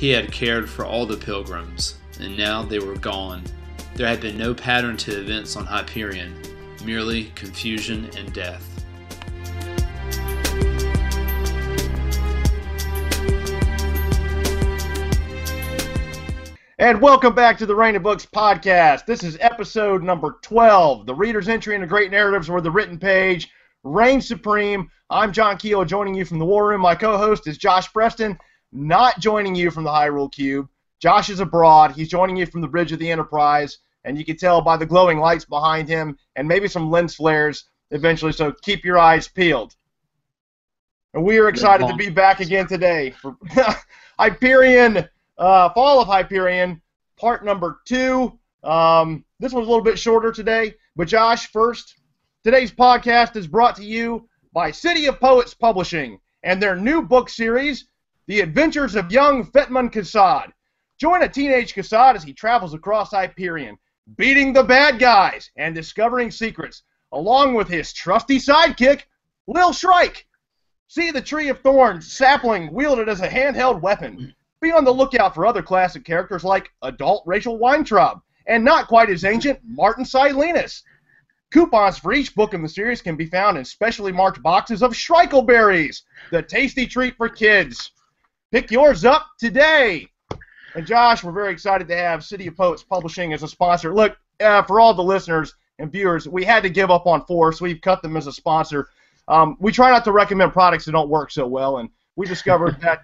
He had cared for all the pilgrims, and now they were gone. There had been no pattern to events on Hyperion, merely confusion and death. And welcome back to the Reign of Books podcast. This is episode number 12, the reader's entry into great narratives where the written page reigns supreme. I'm John Keel, joining you from the War Room. My co-host is Josh Preston, not joining you from the Hyrule Cube. Josh is abroad. He's joining you from the Bridge of the Enterprise, and you can tell by the glowing lights behind him and maybe some lens flares eventually, so keep your eyes peeled. And we are excited to be back again today for Hyperion. Fall of Hyperion, part number 2. This one's a little bit shorter today, but Josh, first, today's podcast is brought to you by City of Poets Publishing and their new book series, The Adventures of Young Fetmund Cassad. Join a teenage Cassad as he travels across Hyperion, beating the bad guys and discovering secrets, along with his trusty sidekick, Lil Shrike. See the Tree of Thorns sapling wielded as a handheld weapon. Be on the lookout for other classic characters like adult Rachel Weintraub and not quite as ancient Martin Silenus. Coupons for each book in the series can be found in specially marked boxes of Shrikeberries, the tasty treat for kids. Pick yours up today. And Josh, we're very excited to have City of Poets Publishing as a sponsor. Look, for all the listeners and viewers, we had to give up on Force. We've cut them as a sponsor. We try not to recommend products that don't work so well, and we discovered that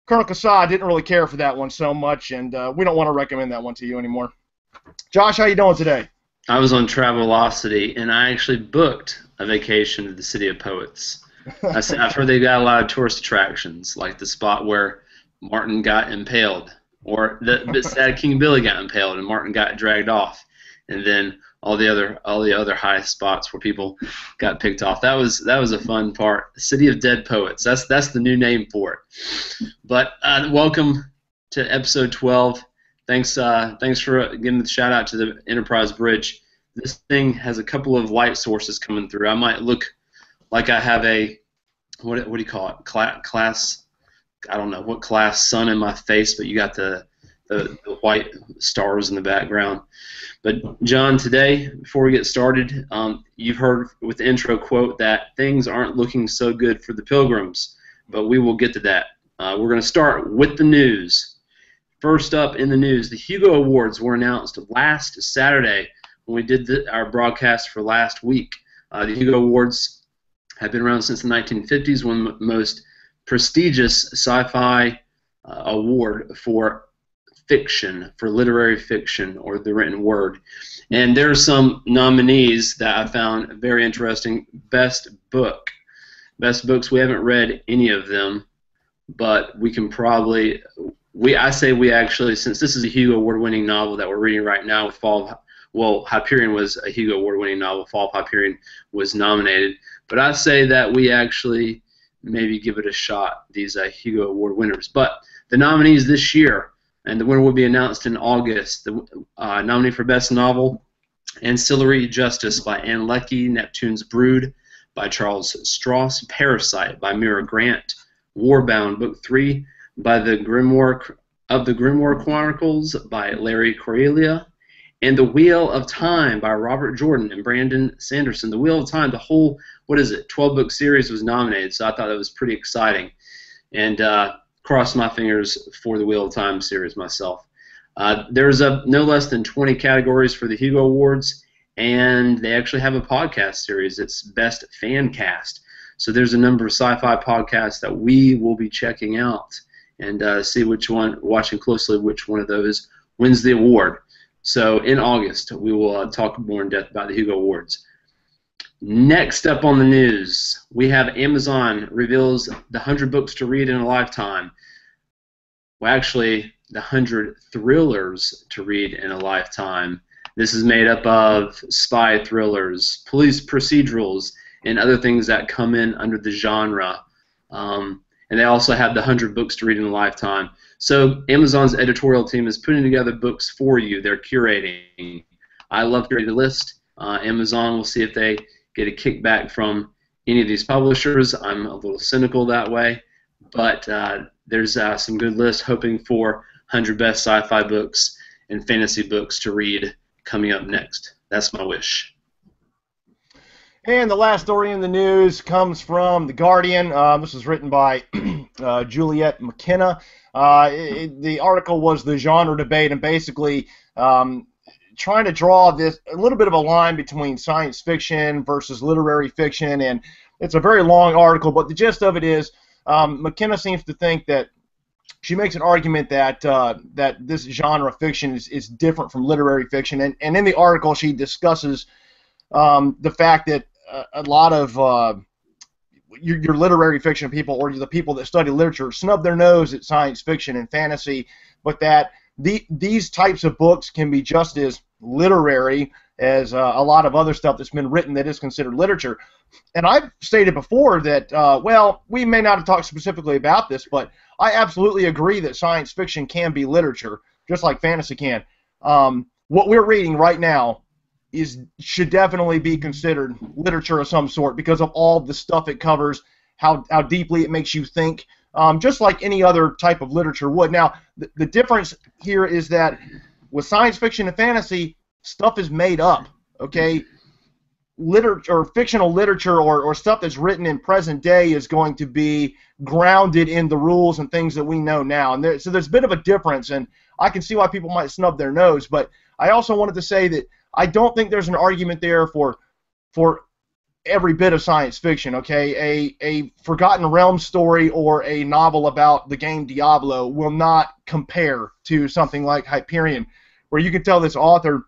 Colonel Cassad didn't really care for that one so much, and we don't want to recommend that one to you anymore. Josh, how you doing today? I was on Travelocity, and I actually booked a vacation to the City of Poets. I've heard they've got a lot of tourist attractions, like the spot where Martin got impaled, or the bit sad King Billy got impaled and Martin got dragged off, and then all the other high spots where people got picked off. That was a fun part. City of Dead Poets. That's the new name for it. But welcome to episode 12. Thanks for giving the shout out to the Enterprise Bridge. This thing has a couple of light sources coming through. I might look like I have a what do you call it? Class. I don't know what class sun in my face, but you got the white stars in the background. But John, today, before we get started, you've heard with the intro quote that things aren't looking so good for the Pilgrims, but we will get to that. We're going to start with the news. First up in the news, the Hugo Awards were announced last Saturday when we did our broadcast for last week. The Hugo Awards have been around since the 1950s, one of the most prestigious sci-fi award for fiction, for literary fiction, or the written word. And there are some nominees that I found very interesting. Best book. Best books, we haven't read any of them, but we can probably, I say we actually, since this is a Hugo Award-winning novel that we're reading right now with Hyperion was a Hugo Award-winning novel. Fall of Hyperion was nominated. But I say that we actually maybe give it a shot, these Hugo Award winners. But the nominees this year, and the winner will be announced in August. The nominee for Best Novel, Ancillary Justice by Anne Leckie, Neptune's Brood by Charles Stross, Parasite by Mira Grant, Warbound Book 3 by the Grimoire Chronicles by Larry Correia, and The Wheel of Time by Robert Jordan and Brandon Sanderson. The Wheel of Time, the whole, 12-book series was nominated, so I thought that was pretty exciting. And cross my fingers for the Wheel of Time series myself. There's no less than 20 categories for the Hugo Awards, and they actually have a podcast series. It's Best Fan Cast. So there's a number of sci-fi podcasts that we will be checking out and see watching closely which one of those wins the award. So in August, we will talk more in depth about the Hugo Awards. Next up on the news, we have Amazon reveals the 100 books to read in a lifetime. Well, actually, the 100 thrillers to read in a lifetime. This is made up of spy thrillers, police procedurals, and other things that come in under the genre. And they also have the 100 books to read in a lifetime. So Amazon's editorial team is putting together books for you. They're curating. I love curating the list. Amazon will see if they get a kickback from any of these publishers. I'm a little cynical that way, but there's some good lists hoping for 100 best sci-fi books and fantasy books to read coming up next. That's my wish. And the last story in the news comes from The Guardian. This was written by Juliet McKenna. The article was the genre debate, and basically trying to draw a little bit of a line between science fiction versus literary fiction. And it's a very long article, but the gist of it is McKenna seems to think that she makes an argument that that this genre fiction is different from literary fiction. And in the article, she discusses the fact that a lot of your literary fiction people, or the people that study literature, snub their nose at science fiction and fantasy, but that these types of books can be just as literary as a lot of other stuff that's been written that is considered literature. And I've stated before that, well, we may not have talked specifically about this, but I absolutely agree that science fiction can be literature, just like fantasy can. What we're reading right now should definitely be considered literature of some sort because of all the stuff it covers, how deeply it makes you think, just like any other type of literature would. Now, the difference here is that with science fiction and fantasy, stuff is made up, okay? Literature, fictional literature, or stuff that's written in present day is going to be grounded in the rules and things that we know now. And so there's a bit of a difference, and I can see why people might snub their nose, but I also wanted to say that I don't think there's an argument there for every bit of science fiction, okay? A Forgotten Realms story or a novel about the game Diablo will not compare to something like Hyperion, where you can tell this author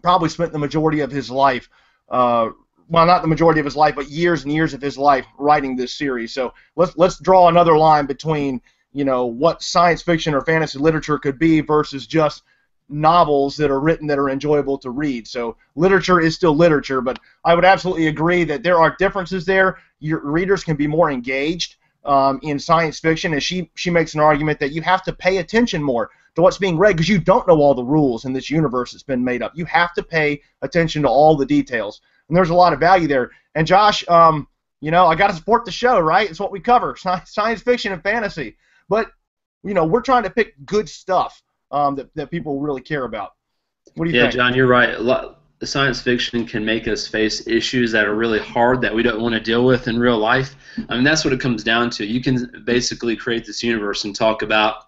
probably spent the majority of his life, well, not the majority of his life, but years and years of his life writing this series. So let's draw another line between, you know, what science fiction or fantasy literature could be versus just novels that are written that are enjoyable to read. So literature is still literature, but I would absolutely agree that there are differences there. Your readers can be more engaged in science fiction, and she makes an argument that you have to pay attention more to what's being read because you don't know all the rules in this universe that's been made up. You have to pay attention to all the details, and there's a lot of value there. And Josh, you know, I got to support the show, right? It's what we cover, science fiction and fantasy. But, you know, we're trying to pick good stuff that people really care about. What do you think? Yeah, John, you're right. Science fiction can make us face issues that are really hard that we don't want to deal with in real life. I mean, that's what it comes down to. You can basically create this universe and talk about,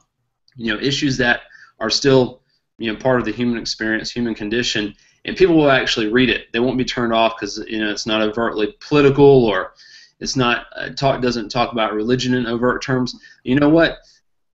you know, issues that are still, you know, part of the human experience, human condition, and people will actually read it. They won't be turned off because, you know, it's not overtly political or it's not doesn't talk about religion in overt terms. You know what?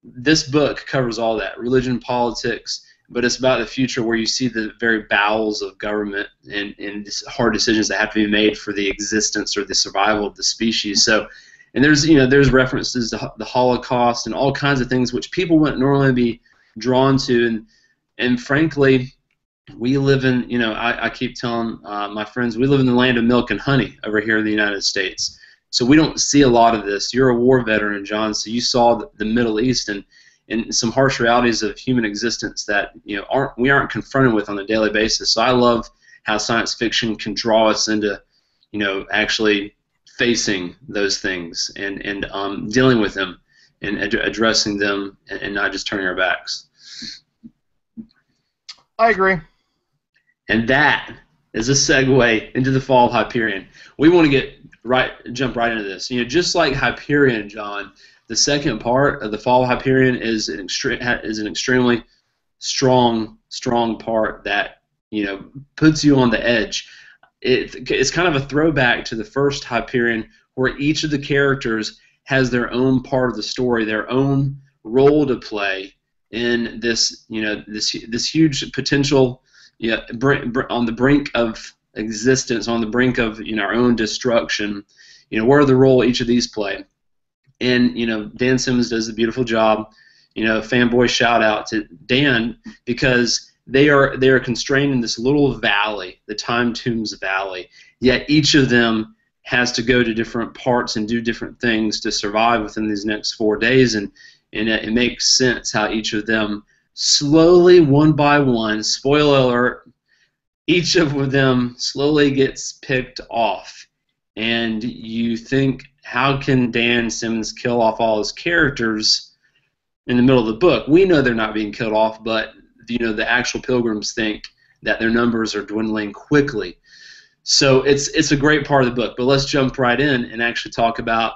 This book covers all that, religion, politics, but it's about the future where you see the very bowels of government and hard decisions that have to be made for the existence or the survival of the species. So, and there's references to the Holocaust and all kinds of things which people wouldn't normally be drawn to, and frankly, we live in, you know, I keep telling my friends, we live in the land of milk and honey over here in the United States. So we don't see a lot of this. You're a war veteran, John, so you saw the Middle East and some harsh realities of human existence that, you know, we aren't confronted with on a daily basis. So I love how science fiction can draw us into, you know, actually facing those things and dealing with them and addressing them and not just turning our backs. I agree. And that is a segue into the Fall of Hyperion. We want to jump right into this. You know, just like Hyperion, John, the second part of the Fall of Hyperion is an extremely strong part that, you know, puts you on the edge. It's kind of a throwback to the first Hyperion, where each of the characters has their own part of the story, their own role to play in this, you know, this huge potential, yeah, on the brink of existence, on the brink of, you know, our own destruction. You know, where the role each of these play. And, you know, Dan Simmons does a beautiful job. You know, fanboy shout out to Dan, because they are constrained in this little valley, the Time Tombs Valley, yet each of them has to go to different parts and do different things to survive within these next 4 days, and it makes sense how each of them slowly, one by one, spoiler alert, each of them slowly gets picked off. And you think, how can Dan Simmons kill off all his characters in the middle of the book. We know they're not being killed off, but the actual pilgrims think that their numbers are dwindling quickly. So it's a great part of the book. But let's jump right in and actually talk about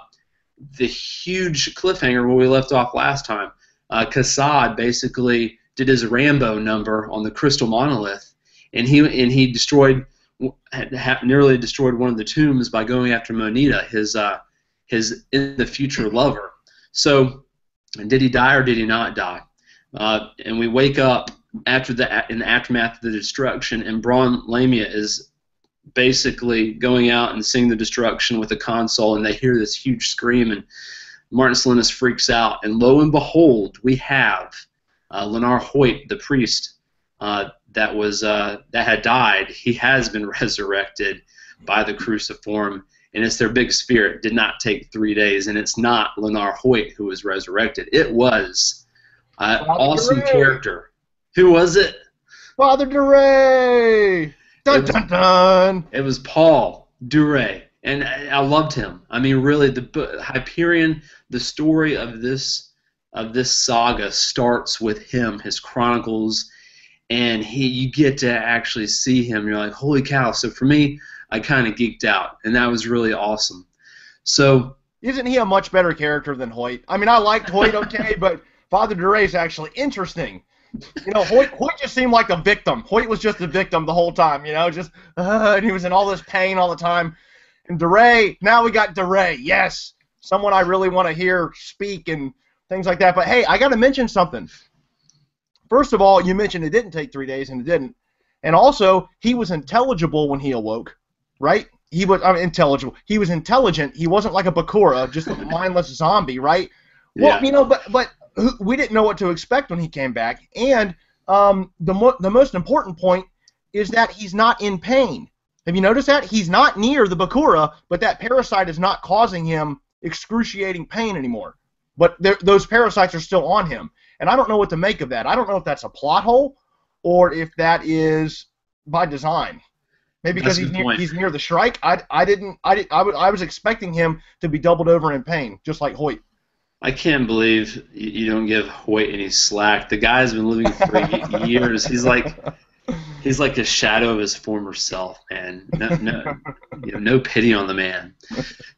the huge cliffhanger where we left off last time. Kassad basically did his Rambo number on the crystal monolith, and he nearly destroyed one of the tombs by going after Moneta, his in the future lover. So, did he die or did he not die? And we wake up in the aftermath of the destruction, and Braun Lamia is basically going out and seeing the destruction with a console, and they hear this huge scream, and Martin Salinas freaks out, and lo and behold, we have Lenar Hoyt, the priest that had died. He has been resurrected by the cruciform, and it's their big spirit. It did not take 3 days, and it's not Lenar Hoyt who was resurrected. It was an awesome character. Who was it? Father Duray! Dun, dun, dun. It was Paul Duray, and I loved him. I mean, really, the Hyperion, the story of this saga starts with him, his chronicles, and you get to actually see him. You're like, holy cow! So for me, I kind of geeked out, and that was really awesome. So isn't he a much better character than Hoyt? I mean, I liked Hoyt, okay, but Father Duray is actually interesting. Hoyt just seemed like a victim. Hoyt was just a victim the whole time, and he was in all this pain all the time. And Duray, now we got Duray, yes, someone I really want to hear speak and things like that. But hey, I got to mention something. First of all, you mentioned it didn't take 3 days, and it didn't. And also, he was intelligible when he awoke, right? He was intelligible. He was intelligent. He wasn't like a Bakura, just a mindless zombie, right? Well, yeah. But we didn't know what to expect when he came back. And the most important point is that he's not in pain. Have you noticed that? He's not near the Bakura, but that parasite is not causing him excruciating pain anymore. But those parasites are still on him. And I don't know what to make of that. I don't know if that's a plot hole or if that is by design. Maybe because he's near the Shrike. I was expecting him to be doubled over in pain, just like Hoyt. I can't believe you don't give Hoyt any slack. The guy's been living for years. He's like a shadow of his former self, man. No pity on the man.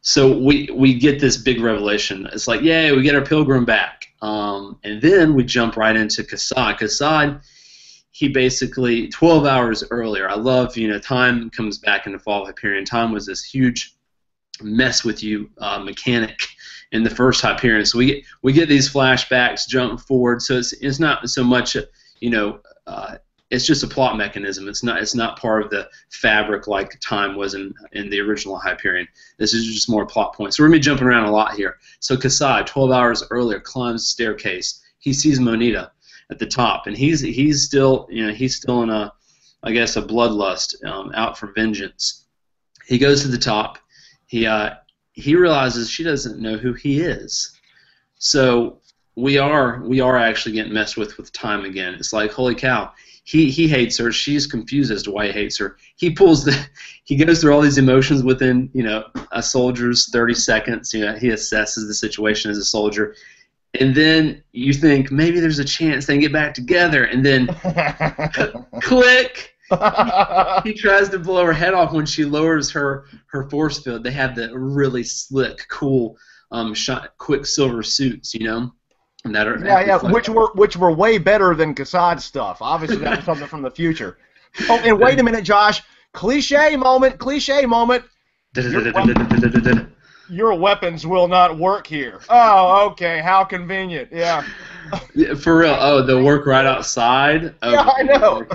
So we get this big revelation. It's like, yay, we get our pilgrim back. And then we jump right into Kassad. Kassad, he basically 12 hours earlier. I love, time comes back in the Fall of Hyperion. Time was this huge mess with you mechanic in the first Hyperion. So we get these flashbacks, jump forward. So it's not so much, it's just a plot mechanism. It's not part of the fabric like time was in the original Hyperion. This is just more plot points. So we're going to be jumping around a lot here. So Kassad, 12 hours earlier, climbs the staircase. He sees Moneta at the top, and he's still in a bloodlust, out for vengeance. He goes to the top. He realizes she doesn't know who he is. So we are actually getting messed with time again. It's like, holy cow. He hates her. She's confused as to why he hates her. He goes through all these emotions within, a soldier's 30 seconds. He assesses the situation as a soldier. And then you think maybe there's a chance they can get back together, and then click. He tries to blow her head off when she lowers her force field. They have the really slick, cool, Quicksilver suits, and that are which were way better than Kassad's stuff. Obviously, that was something from the future. Oh, and wait a minute, Josh. Cliche moment. Your weapons will not work here. Oh, okay. How convenient. Yeah. Yeah, for real. Oh, they'll work right outside. Oh, yeah, I know.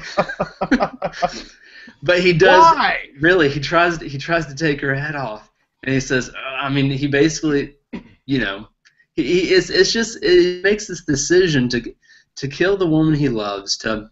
But he does. Why? Really, he tries to take her head off, and he says, he basically, it makes this decision to kill the woman he loves, to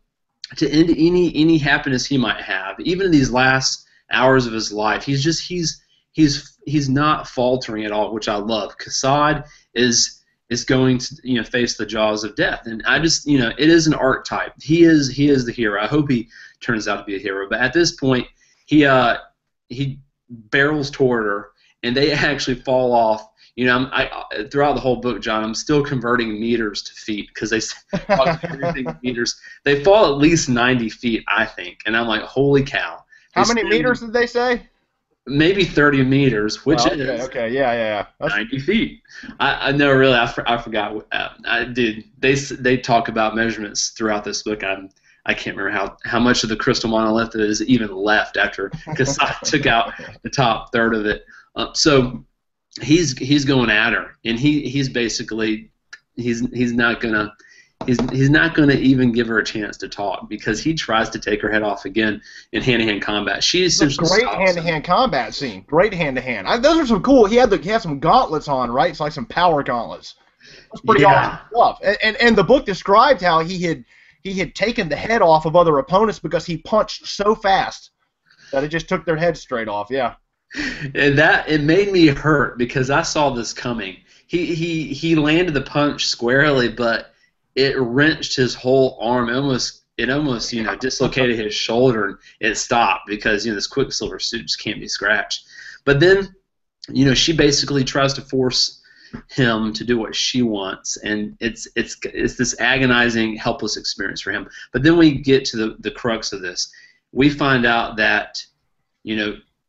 end any happiness he might have, even in these last hours of his life. He's not faltering at all, which I love. Kassad is going to face the jaws of death, and I just it is an archetype. He is the hero. I hope he turns out to be a hero, but at this point he barrels toward her, and they actually fall off throughout the whole book, John, I'm still converting meters to feet because they talk everything in meters. They fall at least 90 feet, I think, and I'm like, holy cow! How many meters did they say? Maybe 30 meters, which is okay, yeah. 90 feet. I know, really, I forgot. They talk about measurements throughout this book. I can't remember how much of the crystal monolith is even left after Kasad took out the top third of it. So he's going at her, and he's basically he's not gonna even give her a chance to talk because he tries to take her head off again in hand-to-hand combat. She's great hand-to-hand combat scene. Great hand-to-hand. Those are some cool. He had some gauntlets on, right? It's like some power gauntlets. That's pretty awesome stuff. And the book described how he had taken the head off of other opponents because he punched so fast that it just took their head straight off. Yeah. And it made me hurt because I saw this coming. He landed the punch squarely, but it wrenched his whole arm. It almost dislocated his shoulder, and it stopped because this Quicksilver suit just can't be scratched. But then she basically tries to force him to do what she wants, and it's this agonizing, helpless experience for him. But then we get to the crux of this. We find out that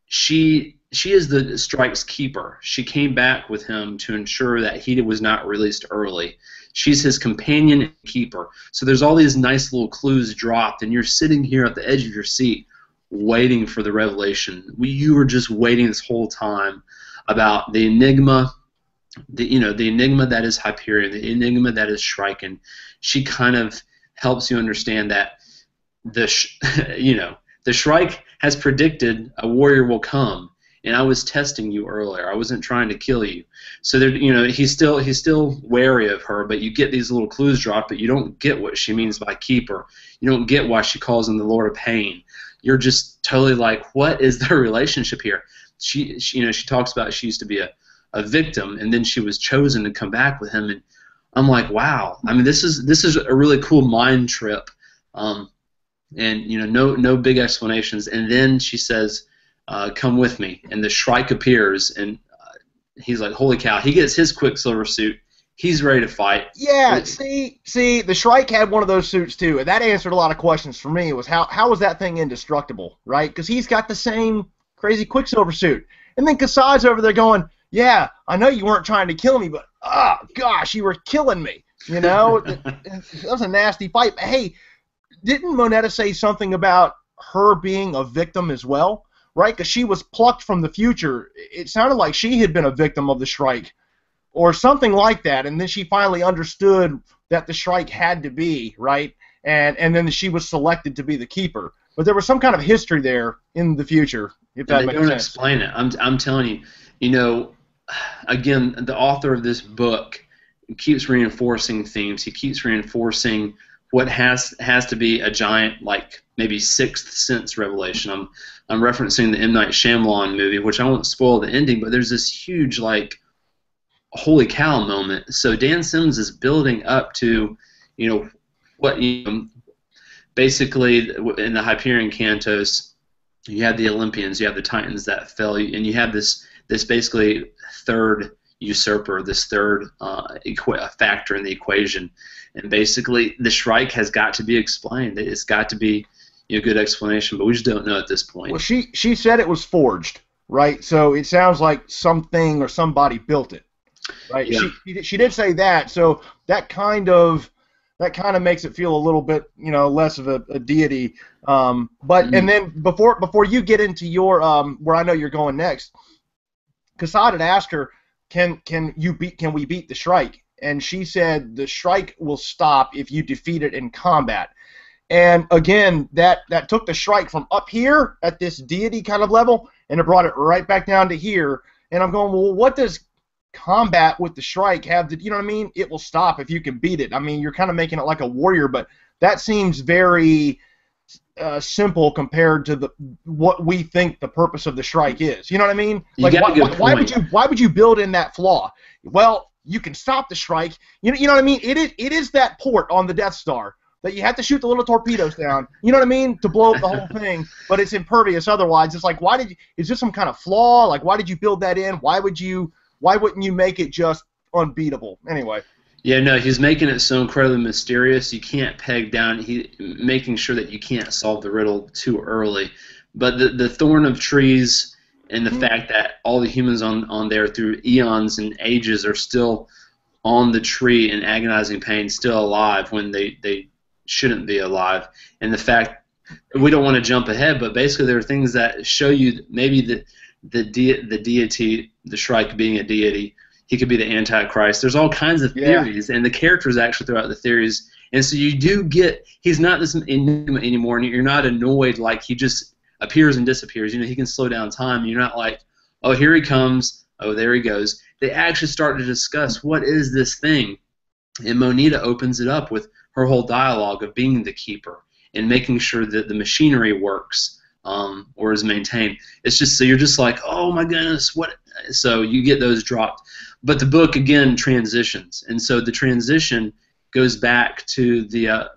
she is the strike's keeper. She came back with him to ensure that he was not released early. She's his companion and keeper. So there's all these nice little clues dropped, and you're sitting here at the edge of your seat waiting for the revelation. You were just waiting this whole time about the enigma, the enigma that is Hyperion, the enigma that is Shriken. She kind of helps you understand that the Shrike has predicted a warrior will come, and I was testing you earlier. I wasn't trying to kill you. So there, he's still wary of her, but you get these little clues dropped, but you don't get what she means by keeper. You don't get why she calls him the Lord of Pain. You're just totally like, what is the relationship here? She talks about she used to be a victim, and then she was chosen to come back with him, and I'm like, wow. I mean, this is a really cool mind trip, and no big explanations. And then she says, "Come with me," and the Shrike appears, and he's like, holy cow! He gets his Quicksilver suit. He's ready to fight. Yeah, see, the Shrike had one of those suits too, and that answered a lot of questions for me. It was how was that thing indestructible, right? Because he's got the same crazy Quicksilver suit, and then Kasad's over there going, yeah, I know you weren't trying to kill me, but gosh, you were killing me. It was a nasty fight. But hey, didn't Moneta say something about her being a victim as well, right? Because she was plucked from the future. It sounded like she had been a victim of the Shrike or something like that, and then she finally understood that the Shrike had to be, right? And then she was selected to be the keeper. But there was some kind of history there in the future, if that makes sense. They don't explain it. I'm telling you, again, the author of this book keeps reinforcing themes. He keeps reinforcing what has to be a giant, like maybe Sixth Sense revelation. I'm referencing the M. Night Shyamalan movie, which I won't spoil the ending, but there's this huge, like, holy cow moment. So Dan Simmons is building up to, basically in the Hyperion Cantos, you have the Olympians, you have the Titans that fell, and you have this basically third usurper, this third factor in the equation, and basically the Shrike has got to be explained. It's got to be a good explanation, but we just don't know at this point. Well, she said it was forged, right? So it sounds like something or somebody built it, right? Yeah. She did say that, so that kind of makes it feel a little bit, less of a deity. But and then before you get into your where I know you're going next, Kasad had asked her, can we beat the Shrike? And she said the Shrike will stop if you defeat it in combat. And again, that took the Shrike from up here at this deity kind of level, and it brought it right back down to here. And I'm going, well, what does combat with the Shrike have to, it will stop if you can beat it. I mean, you're kind of making it like a warrior, but that seems very simple compared to what we think the purpose of the Shrike is. You know what I mean? Like, why would you build in that flaw? Well, you can stop the Shrike. You know what I mean? It is that port on the Death Star that you have to shoot the little torpedoes down. You know what I mean? To blow up the whole thing, but it's impervious otherwise. It's like, is this some kind of flaw? Like, why did you build that in? Why would you why wouldn't you make it just unbeatable? Anyway. Yeah, no, he's making it so incredibly mysterious. You can't peg down. Making sure that you can't solve the riddle too early. But the thorn of trees and the fact that all the humans on there through eons and ages are still on the tree in agonizing pain, still alive when they shouldn't be alive, and the fact we don't want to jump ahead, but basically there are things that show you maybe the deity, the Shrike being a deity. He could be the Antichrist. There's all kinds of theories, and the characters actually throw out the theories. And so you do get, he's not this enigma anymore, and you're not annoyed like he just appears and disappears. You know, he can slow down time. You're not like, oh, here he comes. Oh, there he goes. They actually start to discuss what is this thing. And Moneta opens it up with her whole dialogue of being the keeper and making sure that the machinery works or is maintained. It's just, so you're just like, oh my goodness, what? So you get those dropped. But the book, again, transitions. And so the transition goes back to the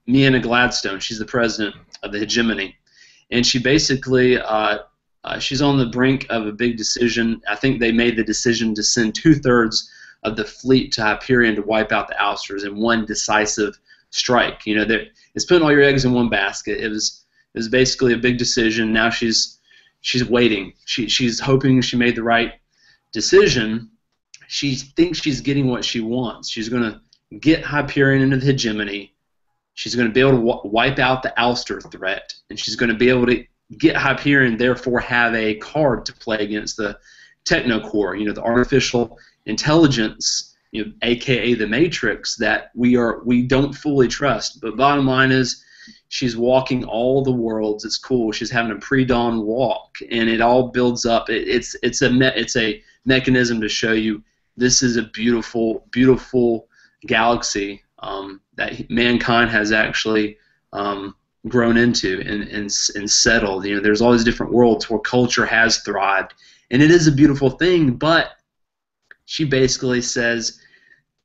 Miana Gladstone. She's the president of the hegemony. And she basically, she's on the brink of a big decision. I think they made the decision to send 2/3 of the fleet to Hyperion to wipe out the Ousters in one decisive strike. You know, it's putting all your eggs in one basket. It was basically a big decision. Now she's waiting. She's hoping she made the right decision. She thinks she's getting what she wants. She's going to get Hyperion into the hegemony. She's going to be able to wipe out the ouster threat, and she's going to be able to get Hyperion, therefore have a card to play against the Technocore, you know, the artificial intelligence, you know, aka the Matrix, that we don't fully trust. But bottom line is, she's walking all the worlds. It's cool. She's having a pre-dawn walk, and it all builds up. It's a mechanism to show you this is a beautiful, beautiful galaxy that mankind has actually grown into and settled. You know, there's all these different worlds where culture has thrived, and it is a beautiful thing. But she basically says,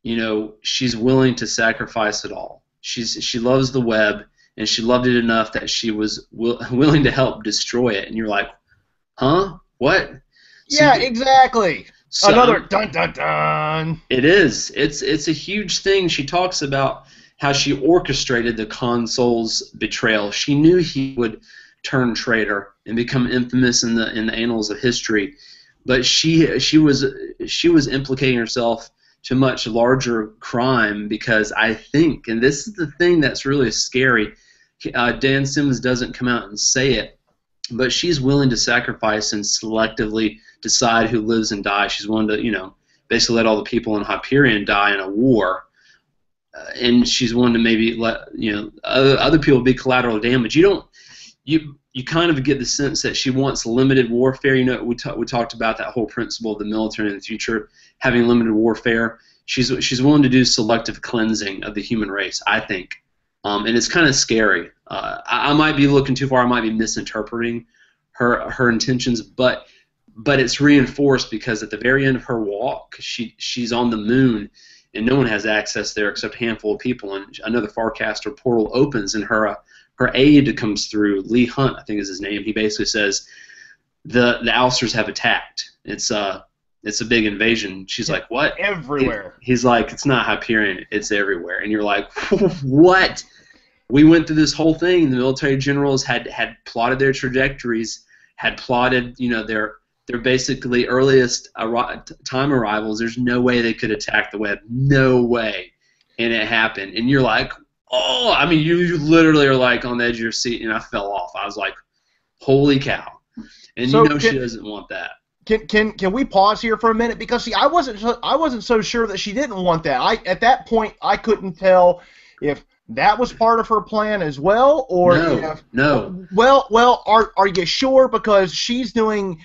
you know, she's willing to sacrifice it all. She loves the web, and she loved it enough that she was willing to help destroy it. And you're like, huh? What? Yeah, exactly. So, another dun dun dun. It is. It's a huge thing. She talks about how she orchestrated the consul's betrayal. She knew he would turn traitor and become infamous in the annals of history, but she was implicating herself to much larger crime, because I think, and this is the thing that's really scary, Dan Simmons doesn't come out and say it, but she's willing to sacrifice and selectively decide who lives and dies. She's willing to, you know, basically let all the people in Hyperion die in a war, and she's willing to maybe let, you know, other people be collateral damage. You kind of get the sense that she wants limited warfare. You know, we talked about that whole principle of the military in the future having limited warfare. She's willing to do selective cleansing of the human race, I think, and it's kind of scary. I might be looking too far. I might be misinterpreting her intentions, but it's reinforced because at the very end of her walk, she's on the moon, and no one has access there except a handful of people. And another Farcaster portal opens, and her aide comes through. Lee Hunt, I think is his name. He basically says the Ousters have attacked. It's a big invasion. She's like, what? Everywhere. He's like, it's not Hyperion, it's everywhere. And you're like, what? We went through this whole thing. The military generals had plotted their trajectories, had plotted, you know, their basically earliest time arrivals. There's no way they could attack the web. No way. And it happened. And you're like, oh, I mean, you literally are like on the edge of your seat, and I fell off. I was like, holy cow. And so, you know, she doesn't want that. Can we pause here for a minute? Because see, I wasn't so sure that she didn't want that. At that point I couldn't tell if that was part of her plan as well, or no. Well, are you sure? Because she's doing.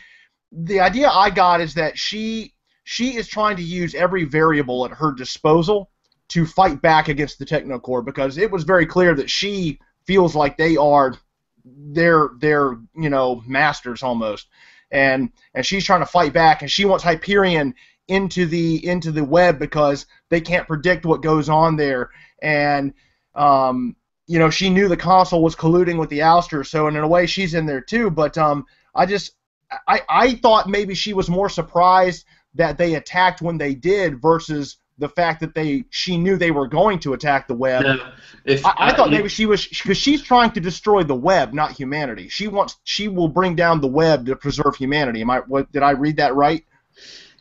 The idea I got is that she is trying to use every variable at her disposal to fight back against the Technocore, because it was very clear that she feels like they are their you know, masters almost. And she's trying to fight back, and she wants Hyperion into the web because they can't predict what goes on there. And you know, she knew the console was colluding with the Ouster, so in a way she's in there too. But I thought maybe she was more surprised that they attacked when they did versus the fact that she knew they were going to attack the web. No, I thought maybe she was, because she's trying to destroy the web, not humanity. She will bring down the web to preserve humanity. Did I read that right?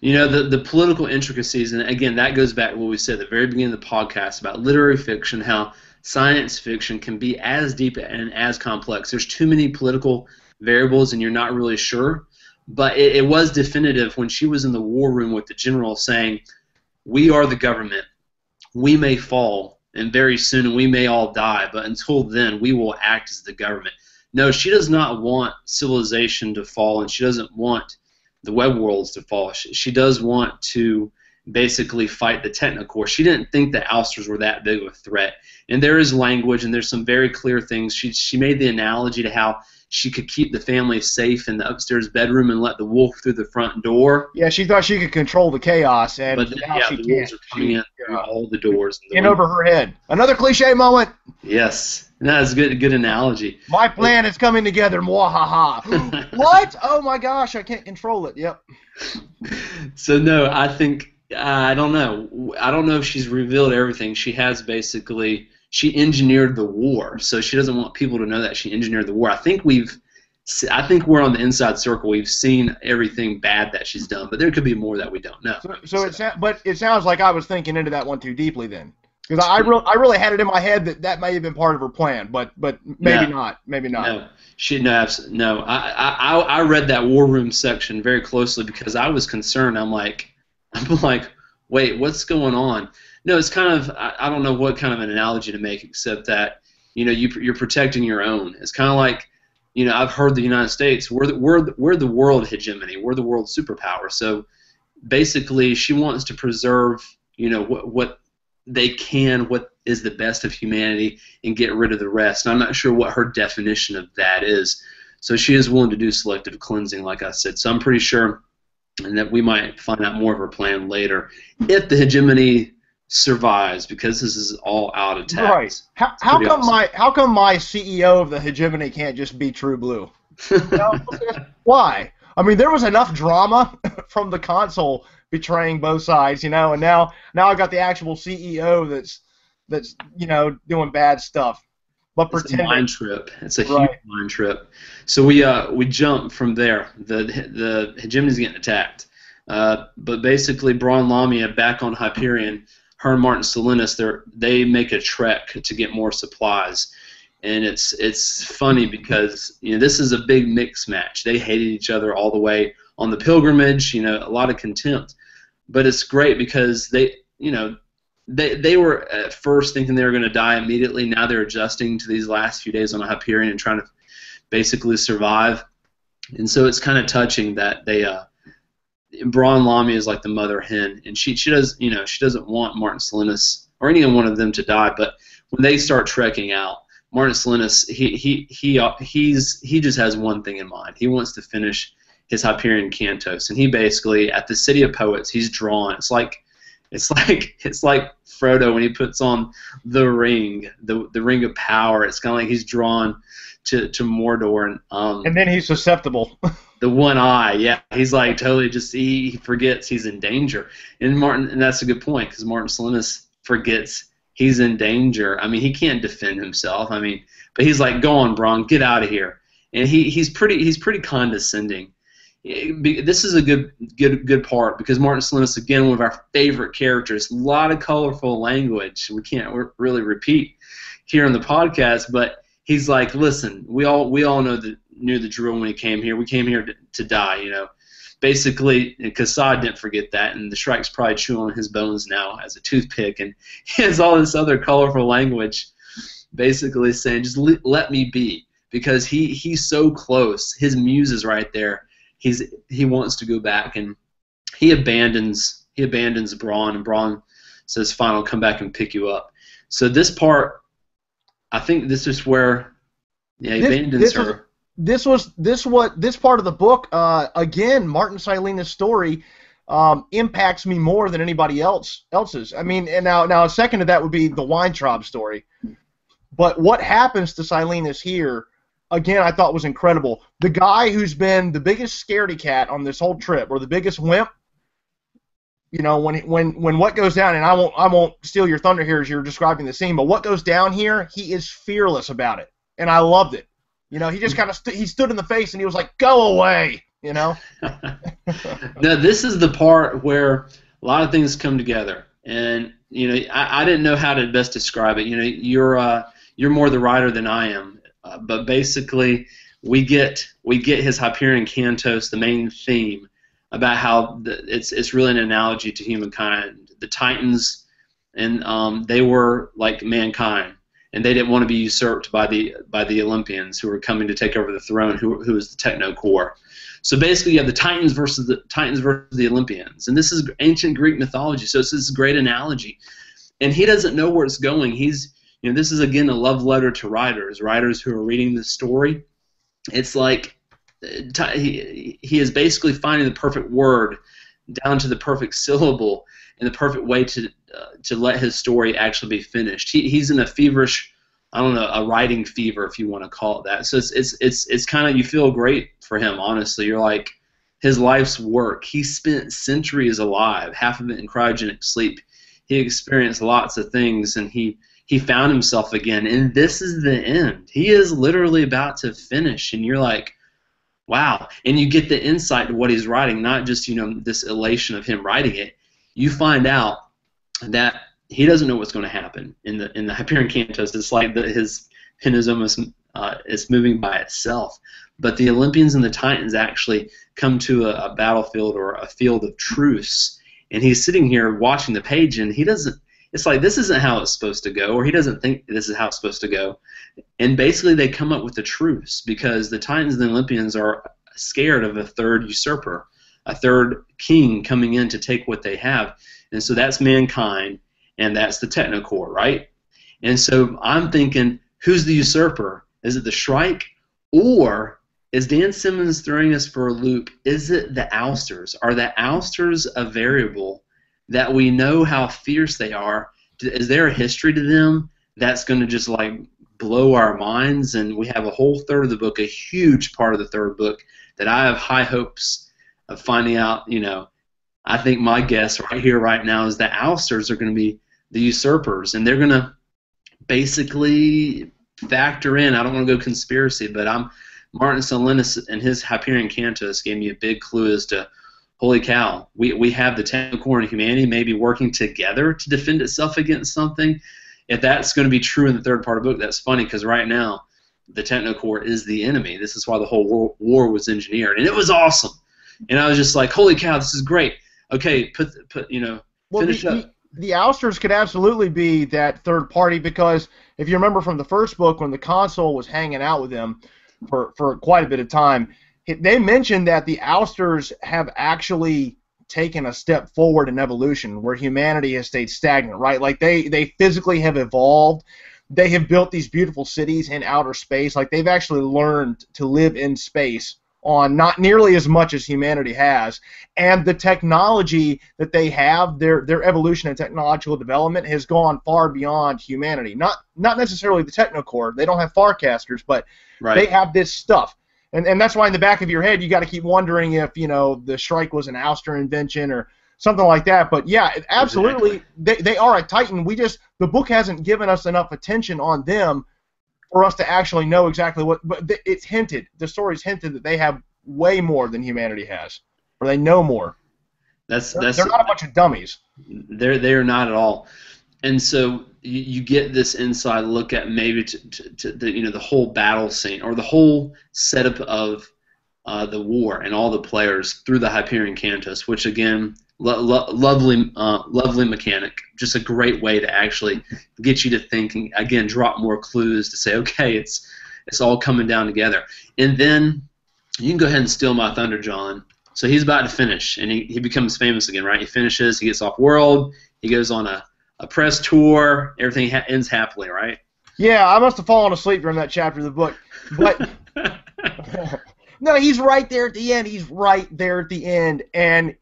You know, the political intricacies, and again, that goes back to what we said at the very beginning of the podcast about literary fiction, how science fiction can be as deep and as complex. There's too many political variables, and you're not really sure. But it was definitive when she was in the war room with the general saying, "We are the government. We may fall, and very soon we may all die, but until then we will act as the government." No, she does not want civilization to fall, and she doesn't want the web worlds to fall. She does want to basically fight the Technocore. She didn't think the ousters were that big of a threat. And there is language, and there's some very clear things. She made the analogy to how she could keep the family safe in the upstairs bedroom and let the wolf through the front door. Yeah, she thought she could control the chaos, and but now she the can't. wolves are coming in through all the doors. In over her head. Another cliche moment. Yes, that's a good analogy. My plan is coming together. Mwahaha. What? Oh my gosh, I can't control it. Yep. So no, I think I don't know. I don't know if she's revealed everything. She has basically. She engineered the war, so she doesn't want people to know that she engineered the war. I think we're on the inside circle. We've seen everything bad that she's done, but there could be more that we don't know. But it sounds like I was thinking into that one too deeply then, because I really had it in my head that may have been part of her plan, but maybe not. No, no. I read that war room section very closely because I was concerned. I'm like, wait, what's going on? No, it's kind of, I don't know what kind of an analogy to make except that, you know, you're protecting your own. It's kind of like, you know, I've heard the United States, we're the world hegemony, we're the world superpower. So basically she wants to preserve, you know, what they can, what is the best of humanity, and get rid of the rest. And I'm not sure what her definition of that is. So she is willing to do selective cleansing, like I said. So I'm pretty sure, and that we might find out more of her plan later, if the hegemony survives, because this is all out of tax. Right. How come my CEO of the hegemony can't just be True Blue? Why? I mean, there was enough drama from the console betraying both sides, you know, and now I got the actual CEO that's you know, doing bad stuff. But it's a mind trip. It's a huge mind trip. So we jump from there. The hegemony's getting attacked. But basically, Braun Lamia back on Hyperion. Her and Martin Salinas, they make a trek to get more supplies, and it's funny because, you know, this is a big mix match. They hated each other all the way on the pilgrimage, you know, a lot of contempt, but it's great because they were at first thinking they were going to die immediately. Now they're adjusting to these last few days on a Hyperion and trying to basically survive, and so it's kind of touching that they. Braun Lamia is like the mother hen, and she doesn't want Martin Salinas or any one of them to die. But when they start trekking out, Martin Salinas he just has one thing in mind. He wants to finish his Hyperion Cantos, and he basically at the City of Poets he's drawn. It's like Frodo when he puts on the ring, the ring of power. It's kind of like he's drawn to Mordor, and then he's susceptible. The one eye, yeah, he's like totally just he forgets he's in danger, and that's a good point because Martin Salinas forgets he's in danger. I mean, he can't defend himself. I mean, but he's like, "Go on, Braun, get out of here," and he's pretty condescending. This is a good part because Martin Salinas, again, one of our favorite characters. A lot of colorful language we can't really repeat here on the podcast, but he's like, "Listen, we all knew the drill when he came here. We came here to die, you know." Basically, Kassad didn't forget that, and the Shrike's probably chewing on his bones now as a toothpick, and he has all this other colorful language basically saying, just let me be, because he's so close. His muse is right there. He wants to go back, and he abandons Braun, and Braun says, "Fine, I'll come back and pick you up." So this part, I think this is where he abandons her. This part of the book, again, Martin Salinas' story impacts me more than anybody else's. I mean, and now a second to that would be the Weintraub story. But what happens to Salinas here, again, I thought was incredible. The guy who's been the biggest scaredy cat on this whole trip, or the biggest wimp, when what goes down, and I won't steal your thunder here as you're describing the scene, but what goes down here, he is fearless about it, and I loved it. He just kind of he stood in the face and he was like, "Go away," Now this is the part where a lot of things come together, and I didn't know how to best describe it. You're more the writer than I am, but basically we get his Hyperion Cantos, the main theme, about how it's really an analogy to humankind. The Titans, and they were like mankind, and they didn't want to be usurped by the Olympians who were coming to take over the throne, who was the Techno Corps. So basically, you have the Titans versus the Olympians, and this is ancient Greek mythology. So it's this great analogy, and he doesn't know where it's going. This is again a love letter to writers who are reading the story. It's like he is basically finding the perfect word down to the perfect syllable and the perfect way to let his story actually be finished. He's in a feverish, I don't know, a writing fever, if you want to call it that. So it's kind of, you feel great for him, honestly. You're like, his life's work. He spent centuries alive, half of it in cryogenic sleep. He experienced lots of things, and he found himself again, and this is the end. He is literally about to finish, and you're like, wow. And you get the insight to what he's writing, not just this elation of him writing it. You find out that he doesn't know what's going to happen in the Hyperion Cantos. It's like his pen is almost it's moving by itself. But the Olympians and the Titans actually come to a battlefield or a field of truce, and he's sitting here watching the page, and he doesn't. It's like, this isn't how it's supposed to go, or he doesn't think this is how it's supposed to go. And basically they come up with a truce because the Titans and the Olympians are scared of a third usurper, a third king coming in to take what they have. And so that's mankind, and that's the Techno Corps, right? And so I'm thinking, who's the usurper? Is it the Shrike, or is Dan Simmons throwing us for a loop? Is it the Ousters? Are the Ousters a variable that we know how fierce they are? Is there a history to them that's going to just like blow our minds? And we have a whole third of the book, a huge part of the third book, that I have high hopes of finding out. I think my guess right here, right now, is that Ousters are going to be the usurpers, and they're going to basically factor in. I don't want to go conspiracy, but Martin Solinus and his Hyperion Cantos gave me a big clue as to, holy cow, we have the Techno Corps and humanity maybe working together to defend itself against something. If that's going to be true in the third part of the book, that's funny, because right now the Techno Corps is the enemy. This is why the whole war was engineered, and it was awesome. And I was just like, holy cow, this is great. Okay, finish up. The Ousters could absolutely be that third party, because if you remember from the first book, when the Consul was hanging out with him for quite a bit of time, they mentioned that the Ousters have actually taken a step forward in evolution where humanity has stayed stagnant, right? Like they physically have evolved. They have built these beautiful cities in outer space. Like they've actually learned to live in space on not nearly as much as humanity has. And the technology that they have, their evolution and technological development has gone far beyond humanity. Not necessarily the Techno Corps. They don't have Farcasters, but right. They have this stuff. And that's why in the back of your head you got to keep wondering if the Shrike was an Ouster invention or something like that. But yeah, absolutely, exactly. They are a Titan. The book hasn't given us enough attention on them for us to actually know exactly what. But it's hinted. The story's hinted that they have way more than humanity has, or they know more. They're not a bunch of dummies. They are not at all. And so you get this inside look at maybe to the whole battle scene or the whole setup of the war and all the players through the Hyperion Cantos, which again, lovely mechanic, just a great way to actually get you to thinking again, drop more clues to say, okay, it's all coming down together. And then you can go ahead and steal my thunder, John. So he's about to finish, and he becomes famous again, right? He finishes, he gets off world, he goes on a press tour, everything ends happily, right? Yeah, I must have fallen asleep during that chapter of the book. But no, he's right there at the end. He's right there at the end, and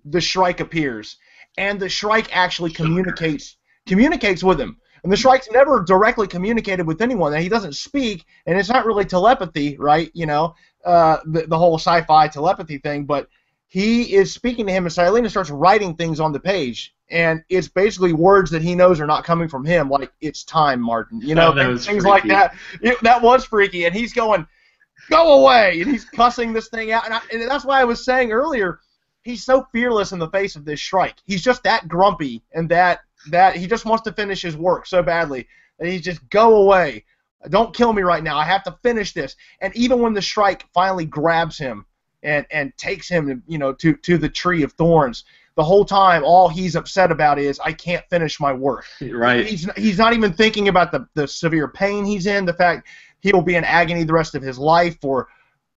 the Shrike appears. And the Shrike actually communicates with him. And the Shrike's never directly communicated with anyone. And he doesn't speak, and it's not really telepathy, right? The whole sci-fi telepathy thing, but he is speaking to him, and Silena starts writing things on the page, and it's basically words that he knows are not coming from him, like, "It's time, Martin," things freaky. like that. That was freaky, and he's going, "Go away," and he's cussing this thing out, and that's why I was saying earlier, he's so fearless in the face of this Shrike. He's just that grumpy, and that he just wants to finish his work so badly, and he's just, "Go away. Don't kill me right now. I have to finish this." And even when the Shrike finally grabs him and takes him, to the Tree of Thorns, the whole time all he's upset about is, "I can't finish my work." Right. He's not even thinking about the severe pain he's in, the fact he will be in agony the rest of his life for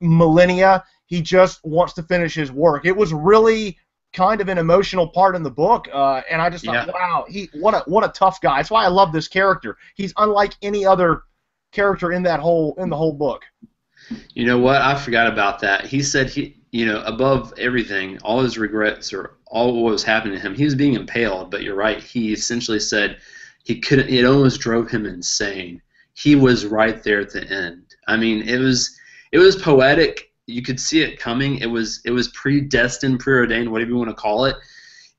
millennia. He just wants to finish his work. It was really kind of an emotional part in the book, and I just thought, wow, what a tough guy. That's why I love this character. He's unlike any other character in the whole book. You know what? I forgot about that. He said above everything, all his regrets or all what was happening to him, he was being impaled. But you're right. He essentially said he couldn't. It almost drove him insane. He was right there at the end. I mean, it was poetic. You could see it coming. It was predestined, preordained, whatever you want to call it.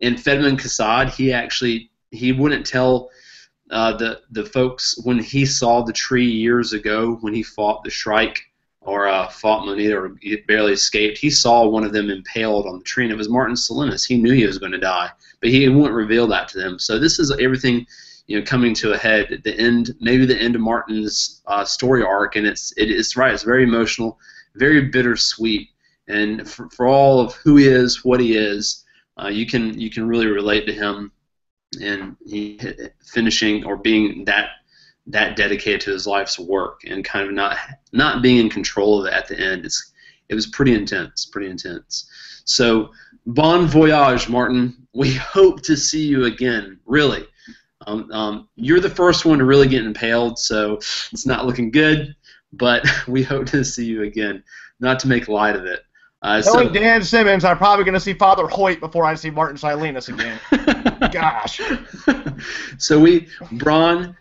And Fedman Kassad, he wouldn't tell the folks when he saw the tree years ago when he fought the Shrike or fought Moneta or barely escaped. He saw one of them impaled on the tree, and it was Martin Salinas. He knew he was going to die, but he wouldn't reveal that to them. So this is everything, coming to a head at the end, maybe the end of Martin's story arc, and it's right. It's very emotional, very bittersweet, and for all of who he is, what he is, you can really relate to him, and he finishing or being that dedicated to his life's work and kind of not being in control of it at the end. It was pretty intense. So bon voyage, Martin. We hope to see you again. Really. You're the first one to really get impaled, so it's not looking good, but we hope to see you again. Not to make light of it. Knowing Dan Simmons, I'm probably going to see Father Hoyt before I see Martin Silenus again. Gosh. So Bronn,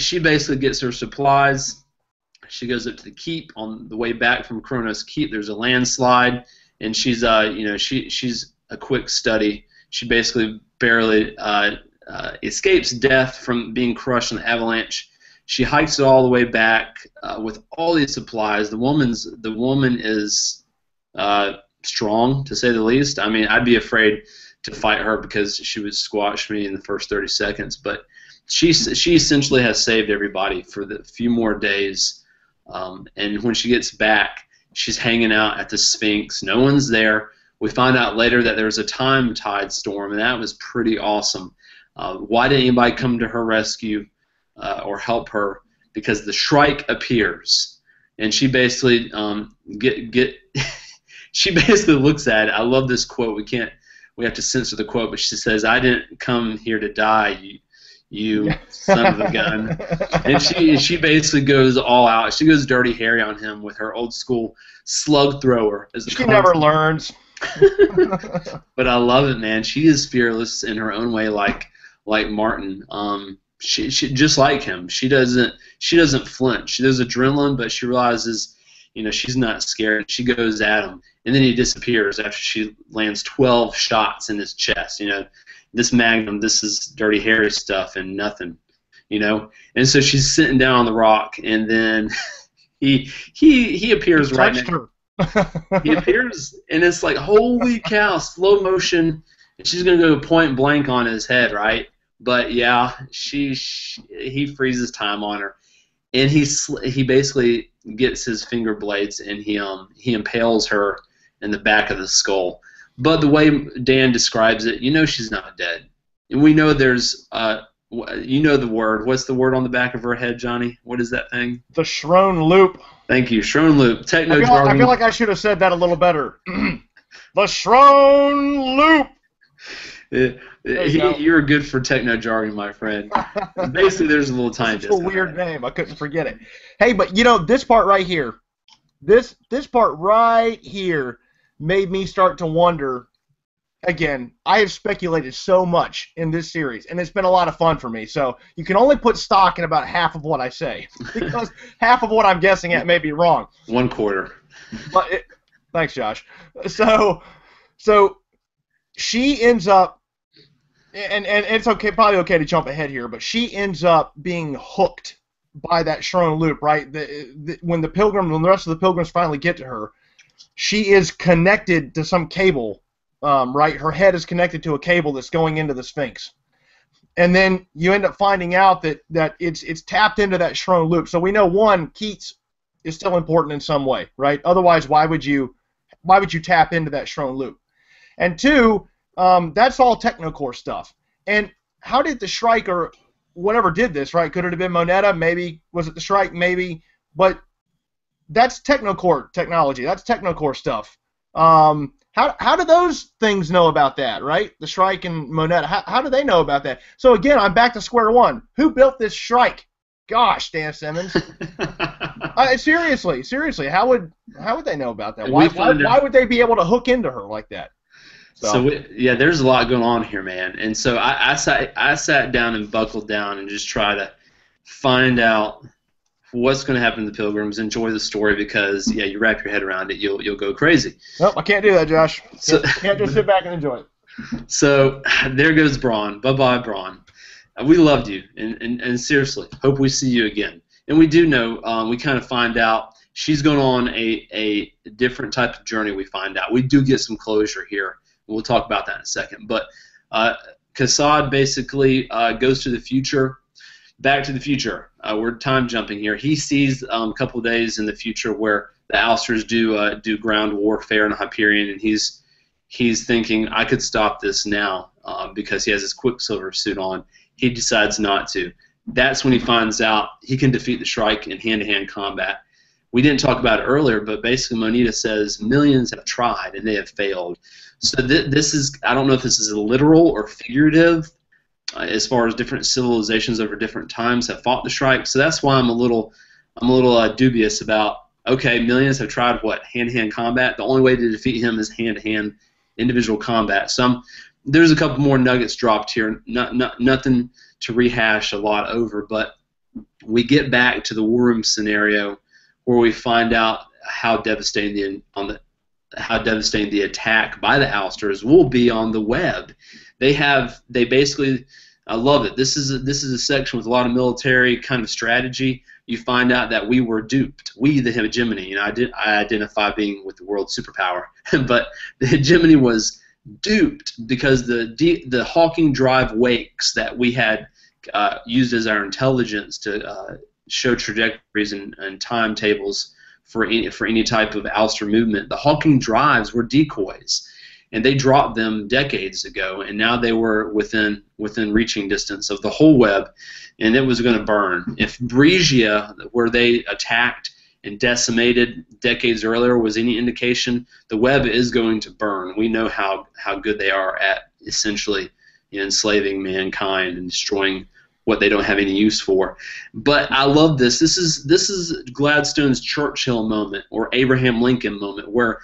she basically gets her supplies. She goes up to the keep. On the way back from Kronos Keep, there's a landslide, and she's she's a quick study. She basically barely escapes death from being crushed in the avalanche. She hikes it all the way back with all these supplies. The woman is strong, to say the least. I mean, I'd be afraid to fight her because she would squash me in the first 30 seconds. But she essentially has saved everybody for the few more days. And when she gets back, she's hanging out at the Sphinx. No one's there. We find out later that there was a time tide storm, and that was pretty awesome. Why didn't anybody come to her rescue or help her? Because the Shrike appears, and she basically she basically looks at it. I love this quote. We have to censor the quote, but she says, "I didn't come here to die, you son of a gun." And she basically goes all out. She goes Dirty Harry on him with her old school slug thrower. She never learns. But I love it, man. She is fearless in her own way, like Martin. She just like him. She doesn't flinch. She does adrenaline, but she realizes, she's not scared. She goes at him, and then he disappears after she lands 12 shots in his chest. This Magnum, this is Dirty Harry stuff and nothing. And so she's sitting down on the rock, and then he appears right next. He appears, and it's like, holy cow, slow motion, and she's gonna go point blank on his head, right? But yeah, he freezes time on her, and he basically gets his finger blades and he impales her in the back of the skull. But the way Dan describes it, she's not dead, and we know there's the word. What's the word on the back of her head, Johnny? What is that thing? The Shrone Loop. Thank you, Shrone Loop. Techno jargon. I feel like I should have said that a little better. The Shrone Loop. You're good for techno jargon, my friend. Basically, there's a little time. It's a weird name. I couldn't forget it. Hey, but this part right here, this part right here made me start to wonder. Again, I have speculated so much in this series, and it's been a lot of fun for me. So you can only put stock in about half of what I say, because half of what I'm guessing at may be wrong. 1/4. But thanks, Josh. So So she ends up, and it's okay, probably okay to jump ahead here, but she ends up being hooked by that Shrone loop, right? When the rest of the pilgrims finally get to her, she is connected to some cable, right? Her head is connected to a cable that's going into the Sphinx. And then you end up finding out that it's tapped into that Shrone loop. So we know, one, Keats is still important in some way, right? Otherwise, why would you tap into that Shrone loop? And two, that's all Technocore stuff. And how did the Shrike or whatever did this, right? Could it have been Moneta? Maybe. Was it the Shrike? Maybe. But that's Technocore technology. That's Technocore stuff. How do those things know about that, right? The Shrike and Moneta. How do they know about that? So again, I'm back to square one. Who built this Shrike? Gosh, Dan Simmons. Seriously, how would they know about that? Why would they be able to hook into her like that? Yeah, there's a lot going on here, man. And so I sat down and buckled down and just try to find out what's going to happen to the Pilgrims. Enjoy the story because, yeah, you wrap your head around it, you'll go crazy. Nope, I can't do that, Josh. Can't just sit back and enjoy it. So there goes Braun. Bye-bye, Braun. We loved you, and seriously, hope we see you again. And we do know, we kind of find out she's going on a different type of journey, we find out. We do get some closure here. We'll talk about that in a second. But Kassad basically goes to the future, back to the future. We're time jumping here. He sees a couple of days in the future where the Ousters do ground warfare in Hyperion, and he's thinking, I could stop this now because he has his Quicksilver suit on. He decides not to. That's when he finds out he can defeat the Shrike in hand-to-hand combat. We didn't talk about it earlier, but basically Moneta says millions have tried and they have failed. So this is, I don't know if this is literal or figurative as far as different civilizations over different times have fought the Shrike. So that's why I'm a little dubious about, okay, millions have tried what? Hand-to-hand combat? The only way to defeat him is hand-to-hand individual combat. So there's a couple more nuggets dropped here. Nothing to rehash a lot over, but we get back to the War Room scenario where we find out how devastating the attack by the Ousters will be on the web. They basically, I love it. This is a section with a lot of military kind of strategy. You find out that we were duped. We, the hegemony, and I identify being with the world superpower, but the hegemony was duped because the Hawking Drive wakes that we had used as our intelligence to show trajectories and timetables for any type of ouster movement. The Hawking Drives were decoys, and they dropped them decades ago, and now they were within reaching distance of the whole web, and it was going to burn. If Bregia, where they attacked and decimated decades earlier, was any indication, the web is going to burn. We know how good they are at essentially enslaving mankind and destroying what they don't have any use for. But I love this. This is Gladstone's Churchill moment or Abraham Lincoln moment where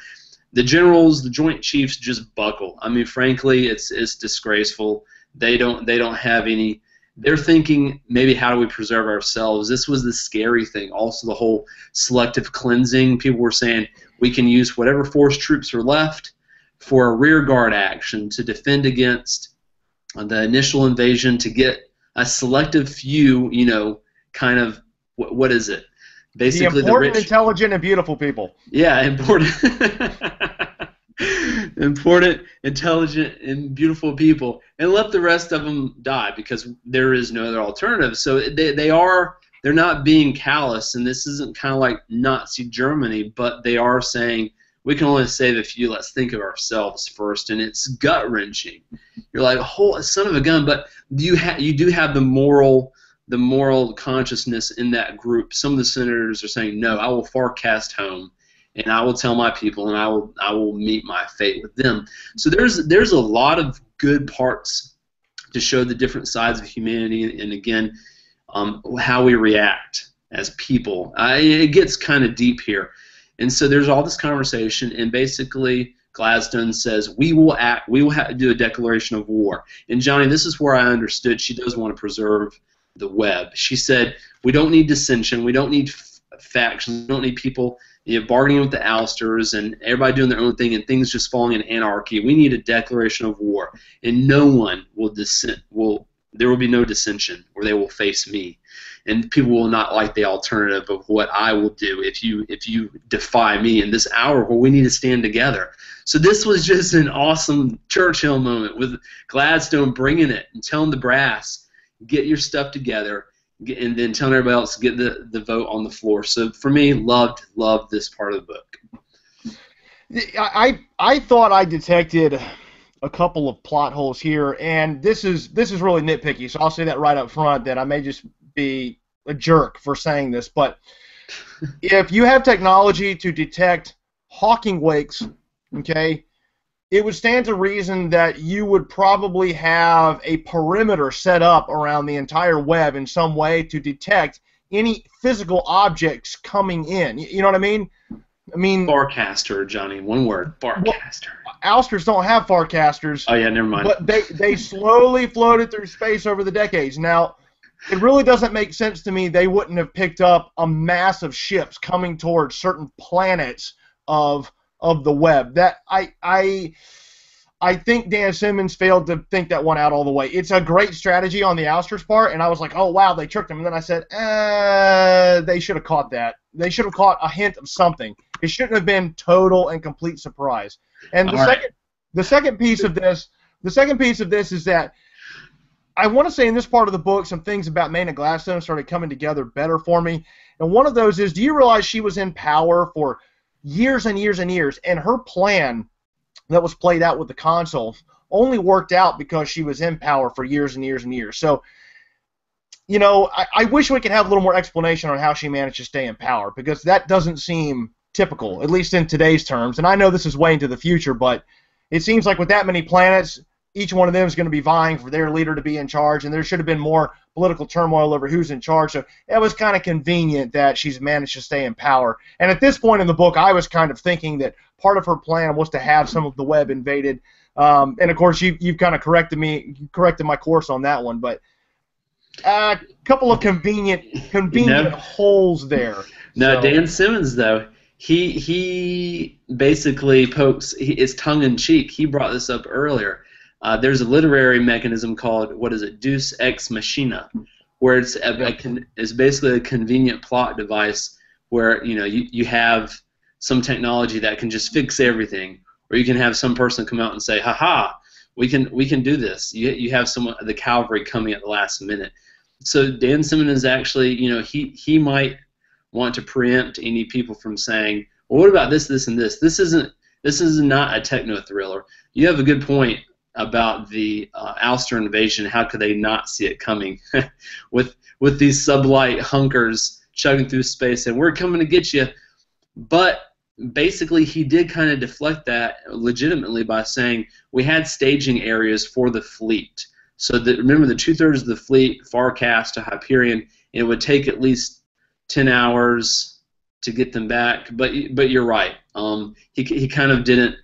the generals, the Joint Chiefs just buckle. I mean, frankly, it's disgraceful. They don't have any. They're thinking, maybe how do we preserve ourselves? This was the scary thing. Also, the whole selective cleansing. People were saying we can use whatever force troops are left for a rear guard action to defend against the initial invasion, to get a selective few, kind of, what is it? Basically, the important, intelligent, and beautiful people. Yeah, important, intelligent, and beautiful people, and let the rest of them die because there is no other alternative. So they're not being callous, and this isn't kind of like Nazi Germany, but they are saying we can only save a few. Let's think of ourselves first, and it's gut wrenching. You're like, oh, son of a gun, but you do have the moral consciousness in that group. Some of the senators are saying, no, I will forecast home, and I will tell my people, and I will meet my fate with them. So there's a lot of good parts to show the different sides of humanity, and again, how we react as people. It gets kind of deep here. And so there's all this conversation, and basically Gladstone says, we will have to do a declaration of war. And Johnny, this is where I understood she does want to preserve the web. She said, we don't need dissension, we don't need factions, we don't need people bargaining with the ousters and everybody doing their own thing and things just falling in anarchy. We need a declaration of war, and no one will there will be no dissension, or they will face me, and people will not like the alternative of what I will do if you defy me in this hour where we need to stand together. So this was just an awesome Churchill moment with Gladstone bringing it and telling the brass, get your stuff together, and then telling everybody else to get the vote on the floor. So for me, loved this part of the book. I thought I detected a couple of plot holes here, and this is really nitpicky, so I'll say that right up front, that I may just be a jerk for saying this, but if you have technology to detect hawking wakes, okay, it would stand to reason that you would probably have a perimeter set up around the entire web in some way to detect any physical objects coming in. You know what I mean? Farcaster, Johnny. One word. Farcaster. Well, ousters don't have farcasters. Oh, yeah, never mind. But they slowly floated through space over the decades. Now, it really doesn't make sense to me they wouldn't have picked up a mass of ships coming towards certain planets of the web. That I think Dan Simmons failed to think that one out all the way. It's a great strategy on the ousters' part, and I was like, oh, wow, they tricked him. And then I said, they should have caught that. They should have caught a hint of something. It shouldn't have been total and complete surprise. And the second piece of this is that I want to say in this part of the book some things about Maynard Gladstone started coming together better for me. And one of those is, do you realize she was in power for years and years and years, and her plan that was played out with the consul only worked out because she was in power for years and years and years. So, you know, I wish we could have a little more explanation on how she managed to stay in power, because that doesn't seem typical, at least in today's terms. And I know this is way into the future, but it seems like with that many planets, each one of them is going to be vying for their leader to be in charge, and there should have been more political turmoil over who's in charge. So it was kind of convenient that she's managed to stay in power. And at this point in the book, I was kind of thinking that part of her plan was to have some of the web invaded. And of course, you've kind of corrected my course on that one. But a couple of convenient holes there. No, so. Dan Simmons though, he basically it's tongue in cheek. He brought this up earlier. There's a literary mechanism called, Deus Ex Machina, where it's basically a convenient plot device where you have some technology that can just fix everything, or you can have some person come out and say, "Ha, we can do this." You have the cavalry coming at the last minute. So Dan Simmons is actually, he might want to preempt any people from saying, "Well, what about this, this, and this?" This is not a techno thriller. You have a good point about the ouster invasion. How could they not see it coming? with these sublight hunkers chugging through space, and we're coming to get you. But basically, he did kind of deflect that legitimately by saying we had staging areas for the fleet. So remember, the 2/3 of the fleet, Farcast to Hyperion, it would take at least 10 hours to get them back. But you're right. He kind of didn't,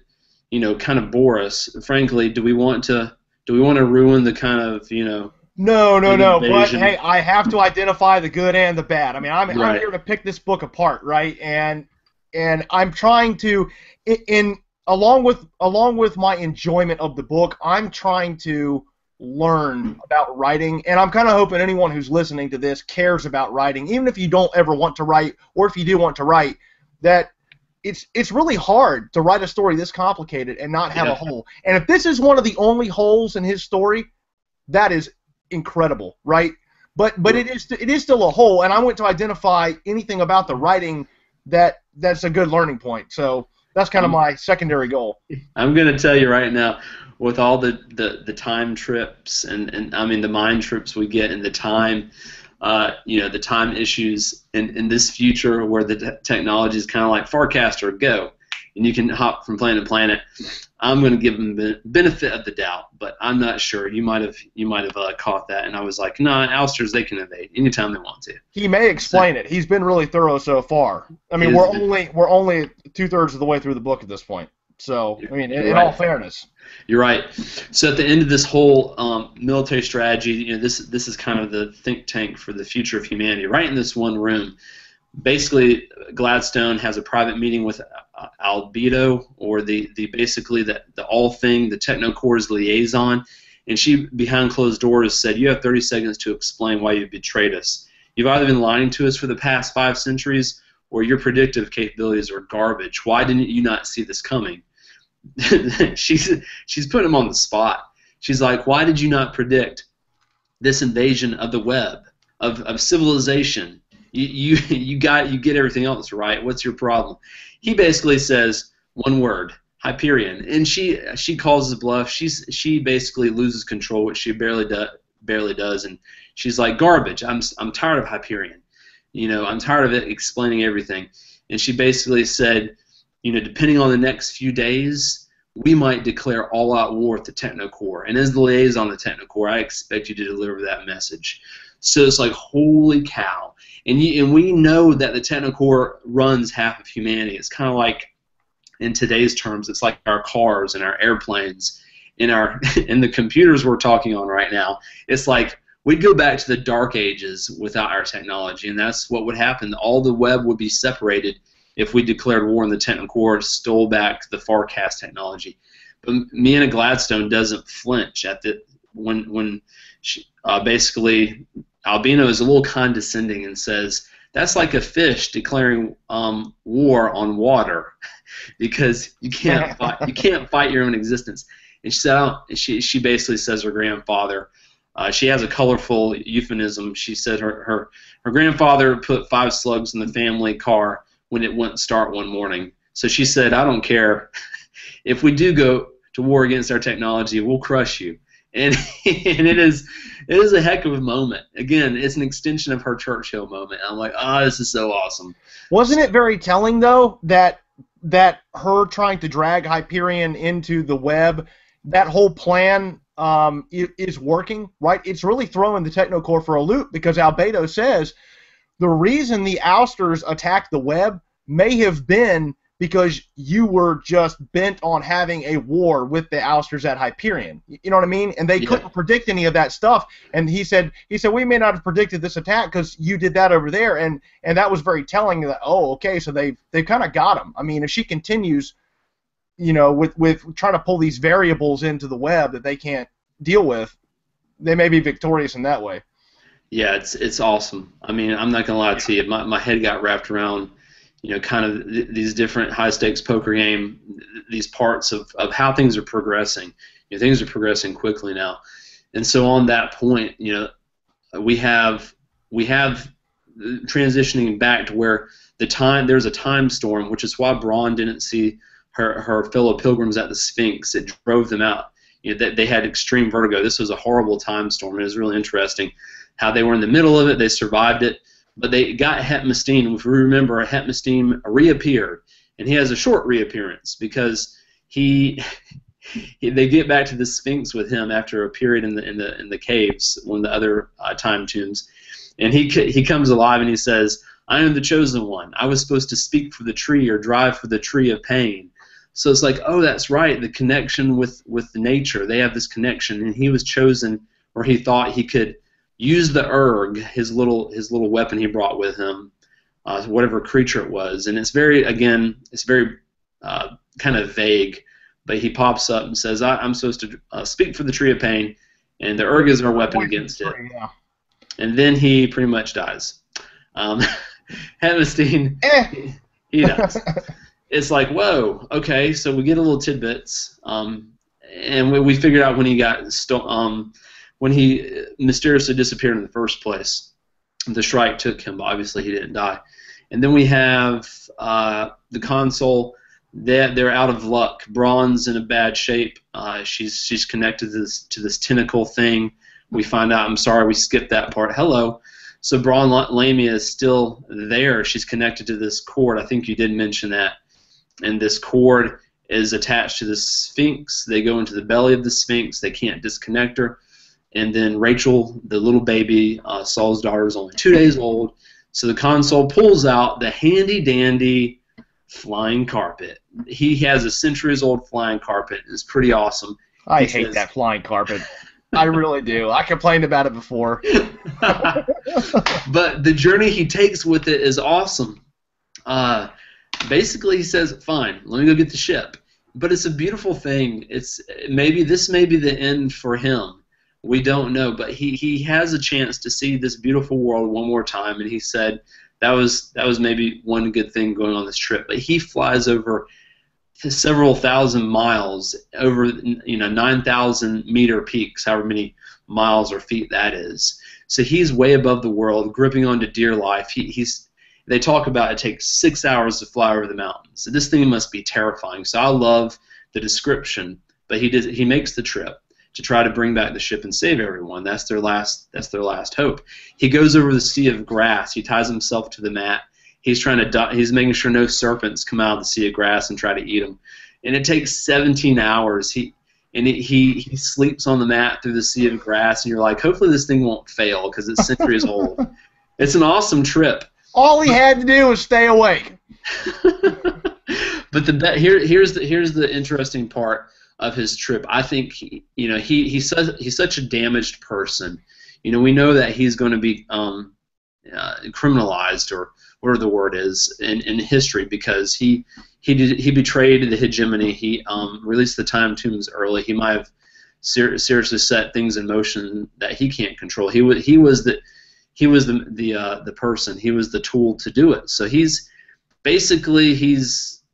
kind of bore us. Frankly, do we want to ruin the kind of, No. But hey, I have to identify the good and the bad. I mean, I'm here to pick this book apart, right? And I'm trying to, along with my enjoyment of the book, I'm trying to learn about writing, and I'm kind of hoping anyone who's listening to this cares about writing, even if you don't ever want to write, or if you do want to write, that it's really hard to write a story this complicated and not have a hole. And if this is one of the only holes in his story, that is incredible, right? But it is still a hole, and I want to identify anything about the writing that's a good learning point. So that's kind of my secondary goal. I'm going to tell you right now, with all the time trips and I mean the mind trips we get, and the time the time issues in this future where the technology is kind of like Farcaster, go, and you can hop from planet to planet. I'm going to give them the benefit of the doubt, but I'm not sure. You might have caught that, and I was like, nah, ousters, they can invade anytime they want to. He may explain it. He's been really thorough so far. I mean, we're only 2/3 of the way through the book at this point. So, I mean, in all fairness. You're right. So at the end of this whole military strategy, this is kind of the think tank for the future of humanity, right in this one room. basically Gladstone has a private meeting with Albedo, or the basically the all thing, the Technocore's liaison, and she, behind closed doors, said, "You have 30 seconds to explain why you betrayed us. You've either been lying to us for the past 5 centuries, or your predictive capabilities are garbage. Why didn't you not see this coming?" she's putting him on the spot. She's like, "Why did you not predict this invasion of the web, of civilization? You get everything else right. What's your problem?" He basically says one word: Hyperion, and she calls his bluff. She basically loses control, which she barely does, and she's like, "Garbage. I'm tired of Hyperion. I'm tired of it explaining everything." And she basically said, depending on the next few days, we might declare all-out war with the Technocore. And as the liaison of the Technocore, I expect you to deliver that message. So it's like, holy cow. And we know that the Technocore runs half of humanity. It's kind of like, in today's terms, it's like our cars and our airplanes and the computers we're talking on right now. It's like we'd go back to the dark ages without our technology, and that's what would happen. All the web would be separated if we declared war and the Technocore stole back the Farcast technology. But Miana Gladstone doesn't flinch at when she, basically Albino is a little condescending and says, "That's like a fish declaring war on water, because you can't fight your own existence." And she said, she basically says her grandfather. She has a colorful euphemism. She said her grandfather put 5 slugs in the family car when it wouldn't start one morning. So she said, "I don't care. If we do go to war against our technology, we'll crush you." And it is a heck of a moment. Again, it's an extension of her Churchill moment. I'm like, this is so awesome. Wasn't it very telling, though, that her trying to drag Hyperion into the web, that whole plan is working, right? It's really throwing the Technocore for a loop, because Albedo says the reason the ousters attacked the web may have been because you were just bent on having a war with the ousters at Hyperion. You know what I mean? And they couldn't predict any of that stuff. And he said we may not have predicted this attack because you did that over there. And that was very telling. That okay, so they've kind of got him. I mean, if she continues, with trying to pull these variables into the web that they can't deal with, they may be victorious in that way. Yeah, it's awesome. I mean, I'm not gonna lie to you. My head got wrapped around, kind of these different high-stakes poker game, these parts of how things are progressing. Things are progressing quickly now, and so on that point, we have transitioning back to where there's a time storm, which is why Braun didn't see her fellow pilgrims at the Sphinx. It drove them out. They had extreme vertigo. This was a horrible time storm. It was really interesting how they were in the middle of it. They survived it. But they got Hetmestine. If we remember, Hetmestine reappeared, and he has a short reappearance because they get back to the Sphinx with him after a period in the caves, one of the other time tombs, and he comes alive and he says, "I am the chosen one. I was supposed to speak for the tree or drive for the tree of pain." So it's like, oh, that's right, the connection with nature. They have this connection, and he was chosen, or he thought he could use the Urg, his little weapon he brought with him, whatever creature it was. And it's very kind of vague, but he pops up and says, I'm supposed to speak for the Tree of Pain, and the Urg is our weapon against it. Yeah. And then he pretty much dies. Hetmestine, he dies. It's like, whoa, okay, so we get a little tidbits, and we figured out when he got when he mysteriously disappeared in the first place. The Shrike took him, but obviously he didn't die. And then we have the console. They're out of luck. Braun's in a bad shape. She's connected to this tentacle thing. We find out, I'm sorry, we skipped that part. Hello. So Braun Lamia is still there. She's connected to this cord. I think you did mention that. And this cord is attached to the Sphinx. They go into the belly of the Sphinx. They can't disconnect her. And then Rachel, the little baby, Saul's daughter, is only 2 days old. So the console pulls out the handy-dandy flying carpet. He has a centuries-old flying carpet. It's pretty awesome. I hate that flying carpet. I really do. I complained about it before. But the journey he takes with it is awesome. Basically, he says, "Fine, let me go get the ship." But it's a beautiful thing. This may be the end for him. We don't know, but he has a chance to see this beautiful world one more time, and he said that was maybe one good thing going on this trip. But he flies over several thousand miles, over 9,000 meter peaks, however many miles or feet that is. So he's way above the world, gripping onto dear life. They talk about it takes 6 hours to fly over the mountains. So this thing must be terrifying. So I love the description, but he makes the trip to try to bring back the ship and save everyone. That's their last hope. He goes over the sea of grass. He ties himself to the mat. He's he's making sure no serpents come out of the sea of grass and try to eat him. And it takes 17 hours. He sleeps on the mat through the sea of grass, and you're like, hopefully this thing won't fail because it's centuries old. It's an awesome trip. All he had to do was stay awake. But here's the interesting part of his trip. I think he's such a damaged person. We know that he's going to be criminalized, or whatever the word is, in history, because he betrayed the hegemony. He released the time tombs early. He might have seriously set things in motion that he can't control. He was the person. He was the tool to do it. So he's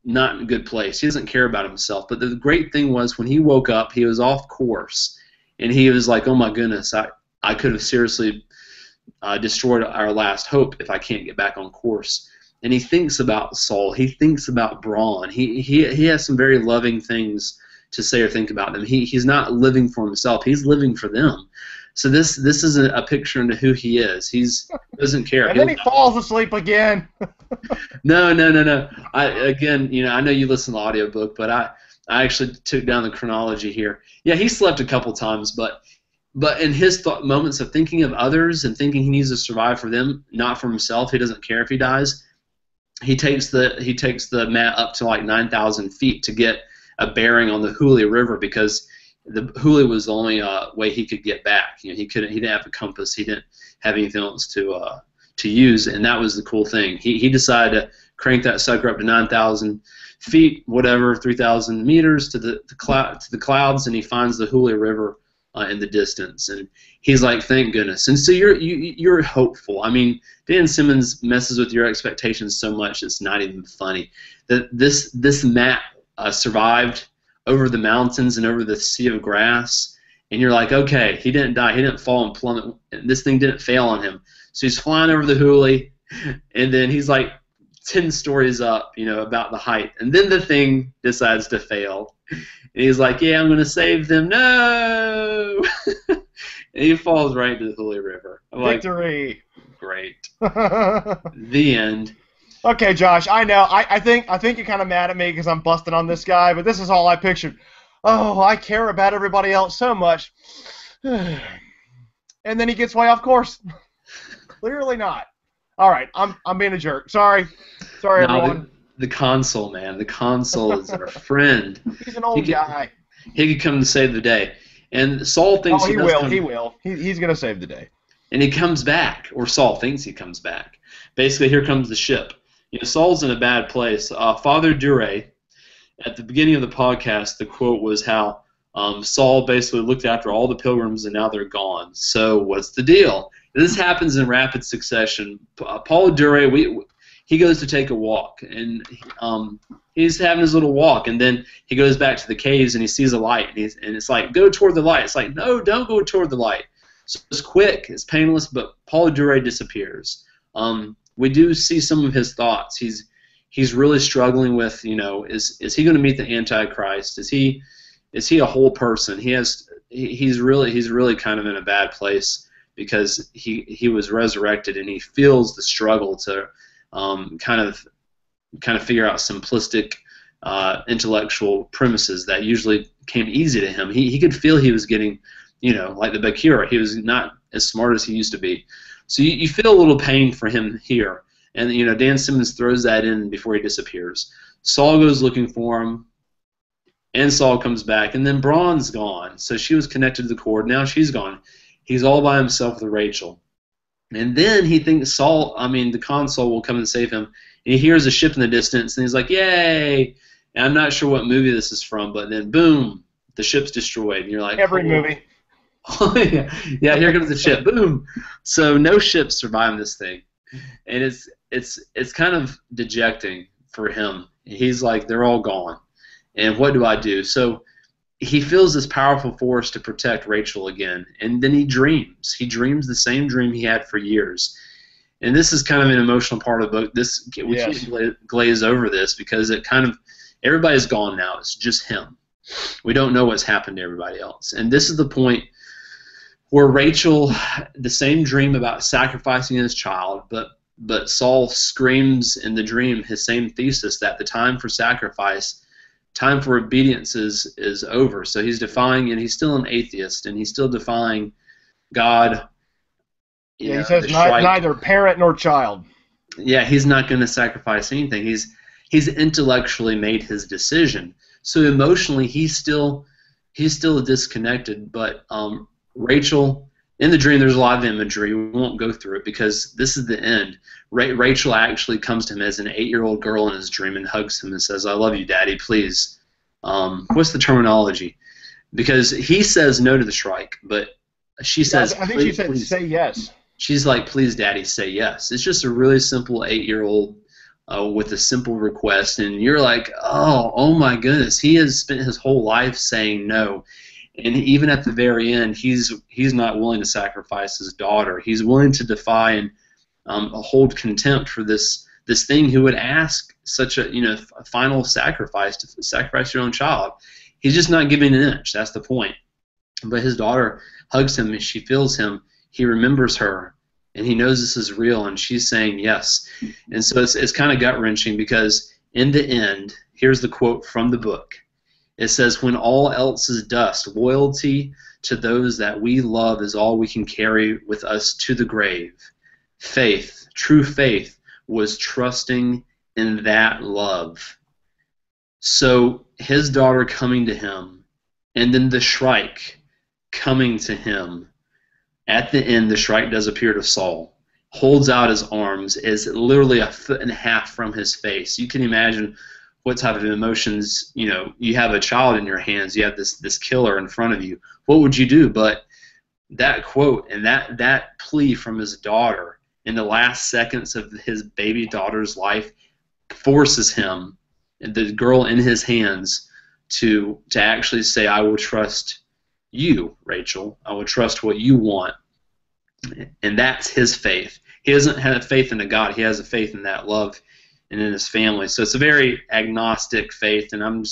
not in a good place. He doesn't care about himself. But the great thing was, when he woke up, he was off course, and he was like, "Oh my goodness, I could have seriously destroyed our last hope if I can't get back on course." And he thinks about Saul. He thinks about Braun. He has some very loving things to say or think about them. He's not living for himself. He's living for them. So this is a picture into who he is. He doesn't care. And then he falls asleep again. No. I know you listen to the audiobook, but I actually took down the chronology here. Yeah, he slept a couple times, but in his moments of thinking of others and thinking he needs to survive for them, not for himself, he doesn't care if he dies. He takes the mat up to like 9,000 feet to get a bearing on the Huli River, because the Huli was the only way he could get back. He didn't have a compass. He didn't have anything else to use, and that was the cool thing. He decided to crank that sucker up to 9,000 feet, whatever, 3,000 meters to the clouds, and he finds the Huli River in the distance, and he's like, "Thank goodness." And so you're hopeful. I mean, Dan Simmons messes with your expectations so much it's not even funny. That this mat survived over the mountains and over the sea of grass, and you're like, okay, he didn't die, he didn't fall and plummet, this thing didn't fail on him. So he's flying over the Huli, and then he's like 10 stories up, about the height, and then the thing decides to fail, and he's like, yeah, I'm going to save them. No! And he falls right into the Huli River. I'm Victory! Like, great. The end. Okay, Josh, I know. I think you're kind of mad at me because I'm busting on this guy, but this is all I pictured. Oh, I care about everybody else so much. And then he gets way off course. Clearly not. All right, I'm being a jerk. Sorry, everyone. The consul, man. The consul is our friend. He's an old guy. He could come to save the day. And Saul thinks he will. He's going to save the day. And he comes back, or Saul thinks he comes back. Basically, here comes the ship. Saul's in a bad place. Father Dure, at the beginning of the podcast, the quote was how Saul basically looked after all the pilgrims and now they're gone. So what's the deal? And this happens in rapid succession. Paul Dure, he goes to take a walk, and he's having his little walk, and then he goes back to the caves and he sees a light, and it's like, go toward the light. It's like, no, don't go toward the light. So it's quick, it's painless, but Paul Dure disappears. We do see some of his thoughts. He's really struggling with, is he going to meet the Antichrist? Is he a whole person? He's really kind of in a bad place, because he was resurrected, and he feels the struggle to kind of figure out simplistic intellectual premises that usually came easy to him. He could feel he was getting, like the Bakura. He was not as smart as he used to be. So you feel a little pain for him here. And, Dan Simmons throws that in before he disappears. Saul goes looking for him. and Saul comes back, and then Braun's gone. So she was connected to the cord. Now she's gone. He's all by himself with Rachel. And then he thinks the consul will come and save him. And he hears a ship in the distance, and he's like, yay! And I'm not sure what movie this is from, but then, boom, the ship's destroyed. And you're like, every movie. Oh, yeah, here comes the ship. Boom! So no ships survive this thing. And it's kind of dejecting for him. He's like, they're all gone. And what do I do? So he feels this powerful force to protect Rachel again. And then he dreams. He dreams the same dream he had for years. And this is kind of an emotional part of the book. We can't glaze over this because it kind of, everybody's gone now. It's just him. We don't know what's happened to everybody else. And this is the point where Rachel, the same dream about sacrificing his child, but Saul screams in the dream his same thesis that the time for sacrifice, time for obedience is over. So he's defying, and he's still an atheist, and he's still defying God. Yeah, he says neither parent nor child. Yeah, he's not going to sacrifice anything. He's intellectually made his decision. So emotionally, he's still disconnected. But Rachel, in the dream, there's a lot of imagery. We won't go through it because this is the end. Rachel actually comes to him as an 8-year-old girl in his dream and hugs him and says, "I love you, Daddy, please." What's the terminology? Because he says no to the Shrike, but she says, I think she said, please. Say yes. She's like, "Please, Daddy, say yes." It's just a really simple 8-year-old with a simple request, and you're like, oh my goodness, he has spent his whole life saying no. And even at the very end, he's not willing to sacrifice his daughter. He's willing to defy and hold contempt for this thing who would ask such a final sacrifice to sacrifice your own child. He's just not giving an inch. That's the point. But his daughter hugs him, and she feels him. He remembers her, and he knows this is real, and she's saying yes. And so it's kind of gut-wrenching because in the end, here's the quote from the book. It says, "When all else is dust, loyalty to those that we love is all we can carry with us to the grave. Faith, true faith, was trusting in that love." So his daughter coming to him, and then the Shrike coming to him. At the end, the Shrike does appear to Saul, holds out his arms, is literally 1.5 feet from his face. You can imagine what type of emotions, you have a child in your hands, you have this killer in front of you. What would you do? But that quote and that plea from his daughter in the last seconds of his baby daughter's life forces him, the girl in his hands, to actually say, "I will trust you, Rachel. I will trust what you want." And that's his faith. He doesn't have faith in a God. He has a faith in that love and in his family. So it's a very agnostic faith, and I'm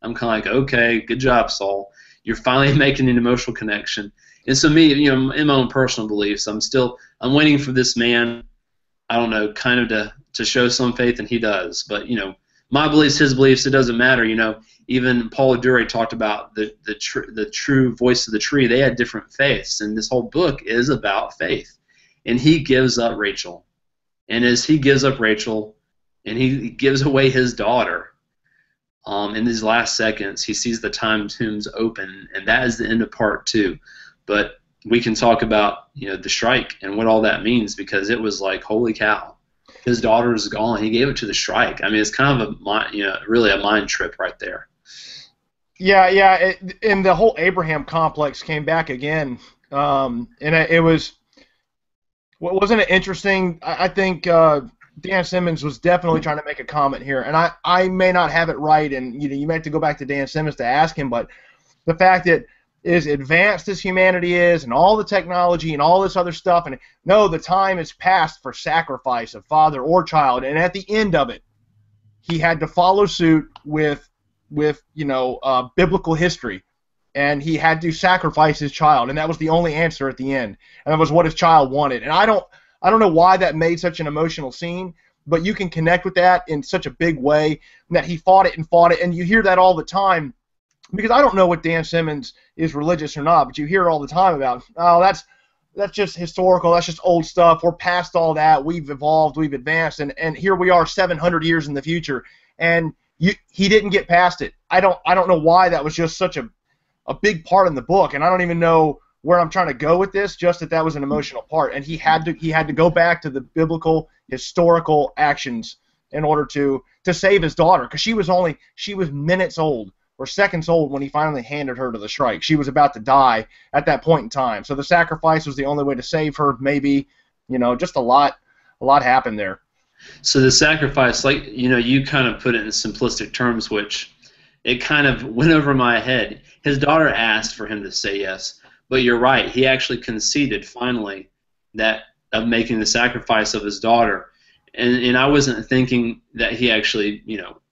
kind of like, okay, good job, Saul. You're finally making an emotional connection. And so me, in my own personal beliefs, I'm waiting for this man, I don't know, kind of to show some faith, and he does. But, my beliefs, his beliefs, it doesn't matter. Even Paul Dure talked about the true voice of the tree. They had different faiths, and this whole book is about faith. And he gives up Rachel. And as he gives up Rachel, and he gives away his daughter, in these last seconds, he sees the time tombs open, and that is the end of part 2. But we can talk about the Shrike and what all that means, because it was like, holy cow. His daughter is gone. He gave it to the Shrike. I mean, it's kind of really a mind trip right there. Yeah. And the whole Abraham complex came back again, and it was, wasn't it interesting? I think Dan Simmons was definitely trying to make a comment here, and I may not have it right, and you may have to go back to Dan Simmons to ask him, but the fact that as advanced as humanity is, and all the technology and all this other stuff, and no, the time is past for sacrifice of father or child, and at the end of it, he had to follow suit with biblical history, and he had to sacrifice his child, and that was the only answer at the end, and that was what his child wanted. And I don't know why that made such an emotional scene, but you can connect with that in such a big way, that he fought it, and you hear that all the time. Because I don't know what Dan Simmons is religious or not, but you hear all the time about, that's just historical, that's just old stuff, we're past all that, we've evolved, we've advanced, and here we are 700 years in the future, and he didn't get past it. I don't know why that was just such a big part in the book, and I don't even know where I'm trying to go with this. Just that was an emotional part, and he had to go back to the biblical historical actions in order to save his daughter, because she was minutes old or seconds old when he finally handed her to the Shrike. She was about to die at that point in time. So the sacrifice was the only way to save her. Maybe, just a lot happened there. So the sacrifice, like, you kind of put it in simplistic terms, which it kind of went over my head. His daughter asked for him to say yes, but you're right. He actually conceded finally that of making the sacrifice of his daughter. And I wasn't thinking that he actually,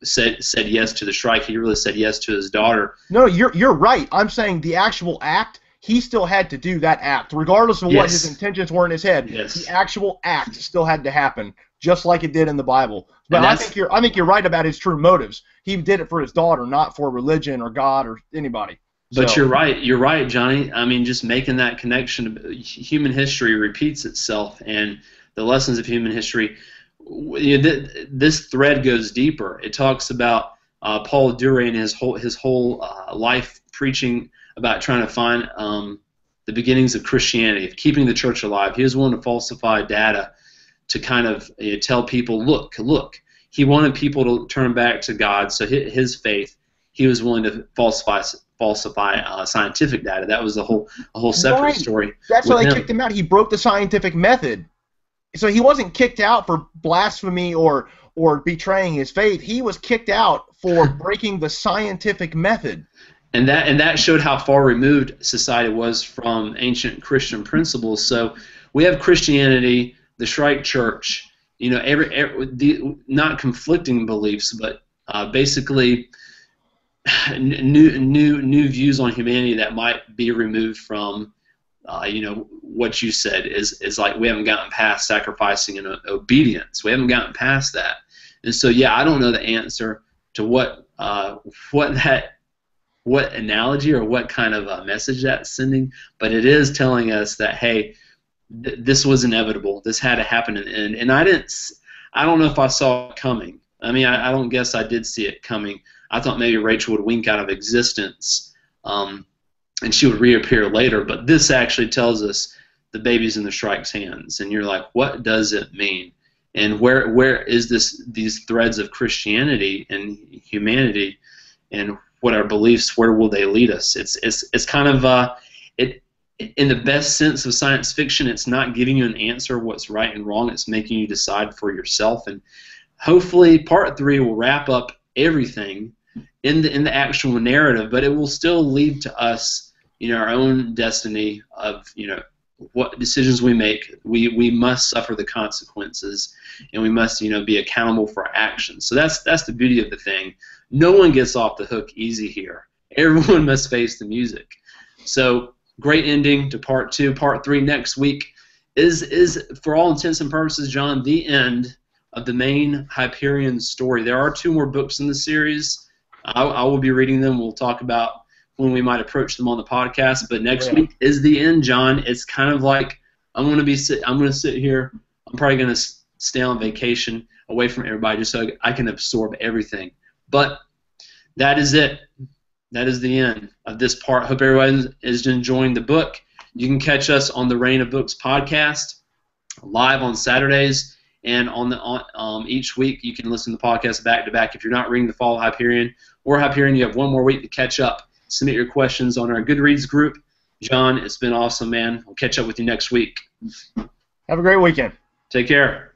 said yes to the Shrike. He really said yes to his daughter. No, you're right. I'm saying the actual act, he still had to do that act, regardless of what his intentions were in his head. Yes. The actual act still had to happen, just like it did in the Bible. But I think you're right about his true motives. He did it for his daughter, not for religion or God or anybody. But you're right, Johnny. I mean, just making that connection. Human history repeats itself, and the lessons of human history. This thread goes deeper. It talks about Paul Duray and his whole life preaching about trying to find the beginnings of Christianity, of keeping the church alive. He was willing to falsify data to kind of tell people, look. He wanted people to turn back to God, so his faith. He was willing to falsify scientific data. That was a whole separate story. That's why they kicked him out. He broke the scientific method. So he wasn't kicked out for blasphemy or betraying his faith. He was kicked out for breaking the scientific method. And that showed how far removed society was from ancient Christian principles. So we have Christianity, the Shrike Church, not conflicting beliefs, but basically new views on humanity that might be removed from what you said is like we haven't gotten past sacrificing and obedience. We haven't gotten past that. And so, I don't know the answer to what analogy or what kind of message that's sending, but it is telling us that, hey, this was inevitable. This had to happen. And I don't know if I saw it coming. I mean, I don't guess I did see it coming. I thought maybe Rachel would wink out of existence, and she would reappear later, but this actually tells us the baby's in the Shrike's hands, and you're like, what does it mean? And where is these threads of Christianity and humanity, and what our beliefs, where will they lead us? It's kind of it in the best sense of science fiction. It's not giving you an answer what's right and wrong. It's making you decide for yourself, and hopefully part 3 will wrap up everything in the actual narrative, but it will still lead to us, our own destiny of, what decisions we make. We must suffer the consequences, and we must, be accountable for our actions. So that's the beauty of the thing. No one gets off the hook easy here. Everyone must face the music. So great ending to part 2. Part 3 next week is for all intents and purposes, John, the end of the main Hyperion story. There are 2 more books in the series. I will be reading them. We'll talk about when we might approach them on the podcast. But next week is the end, John. It's kind of like I'm going to sit here. I'm probably going to stay on vacation away from everybody just so I can absorb everything. But that is it. That is the end of this part. Hope everyone is enjoying the book. You can catch us on the Reign of Books podcast live on Saturdays. And on each week, you can listen to the podcast back to back. If you're not reading The Fall of Hyperion or Hyperion, you have one more week to catch up. Submit your questions on our Goodreads group. John, it's been awesome, man. I'll catch up with you next week. Have a great weekend. Take care.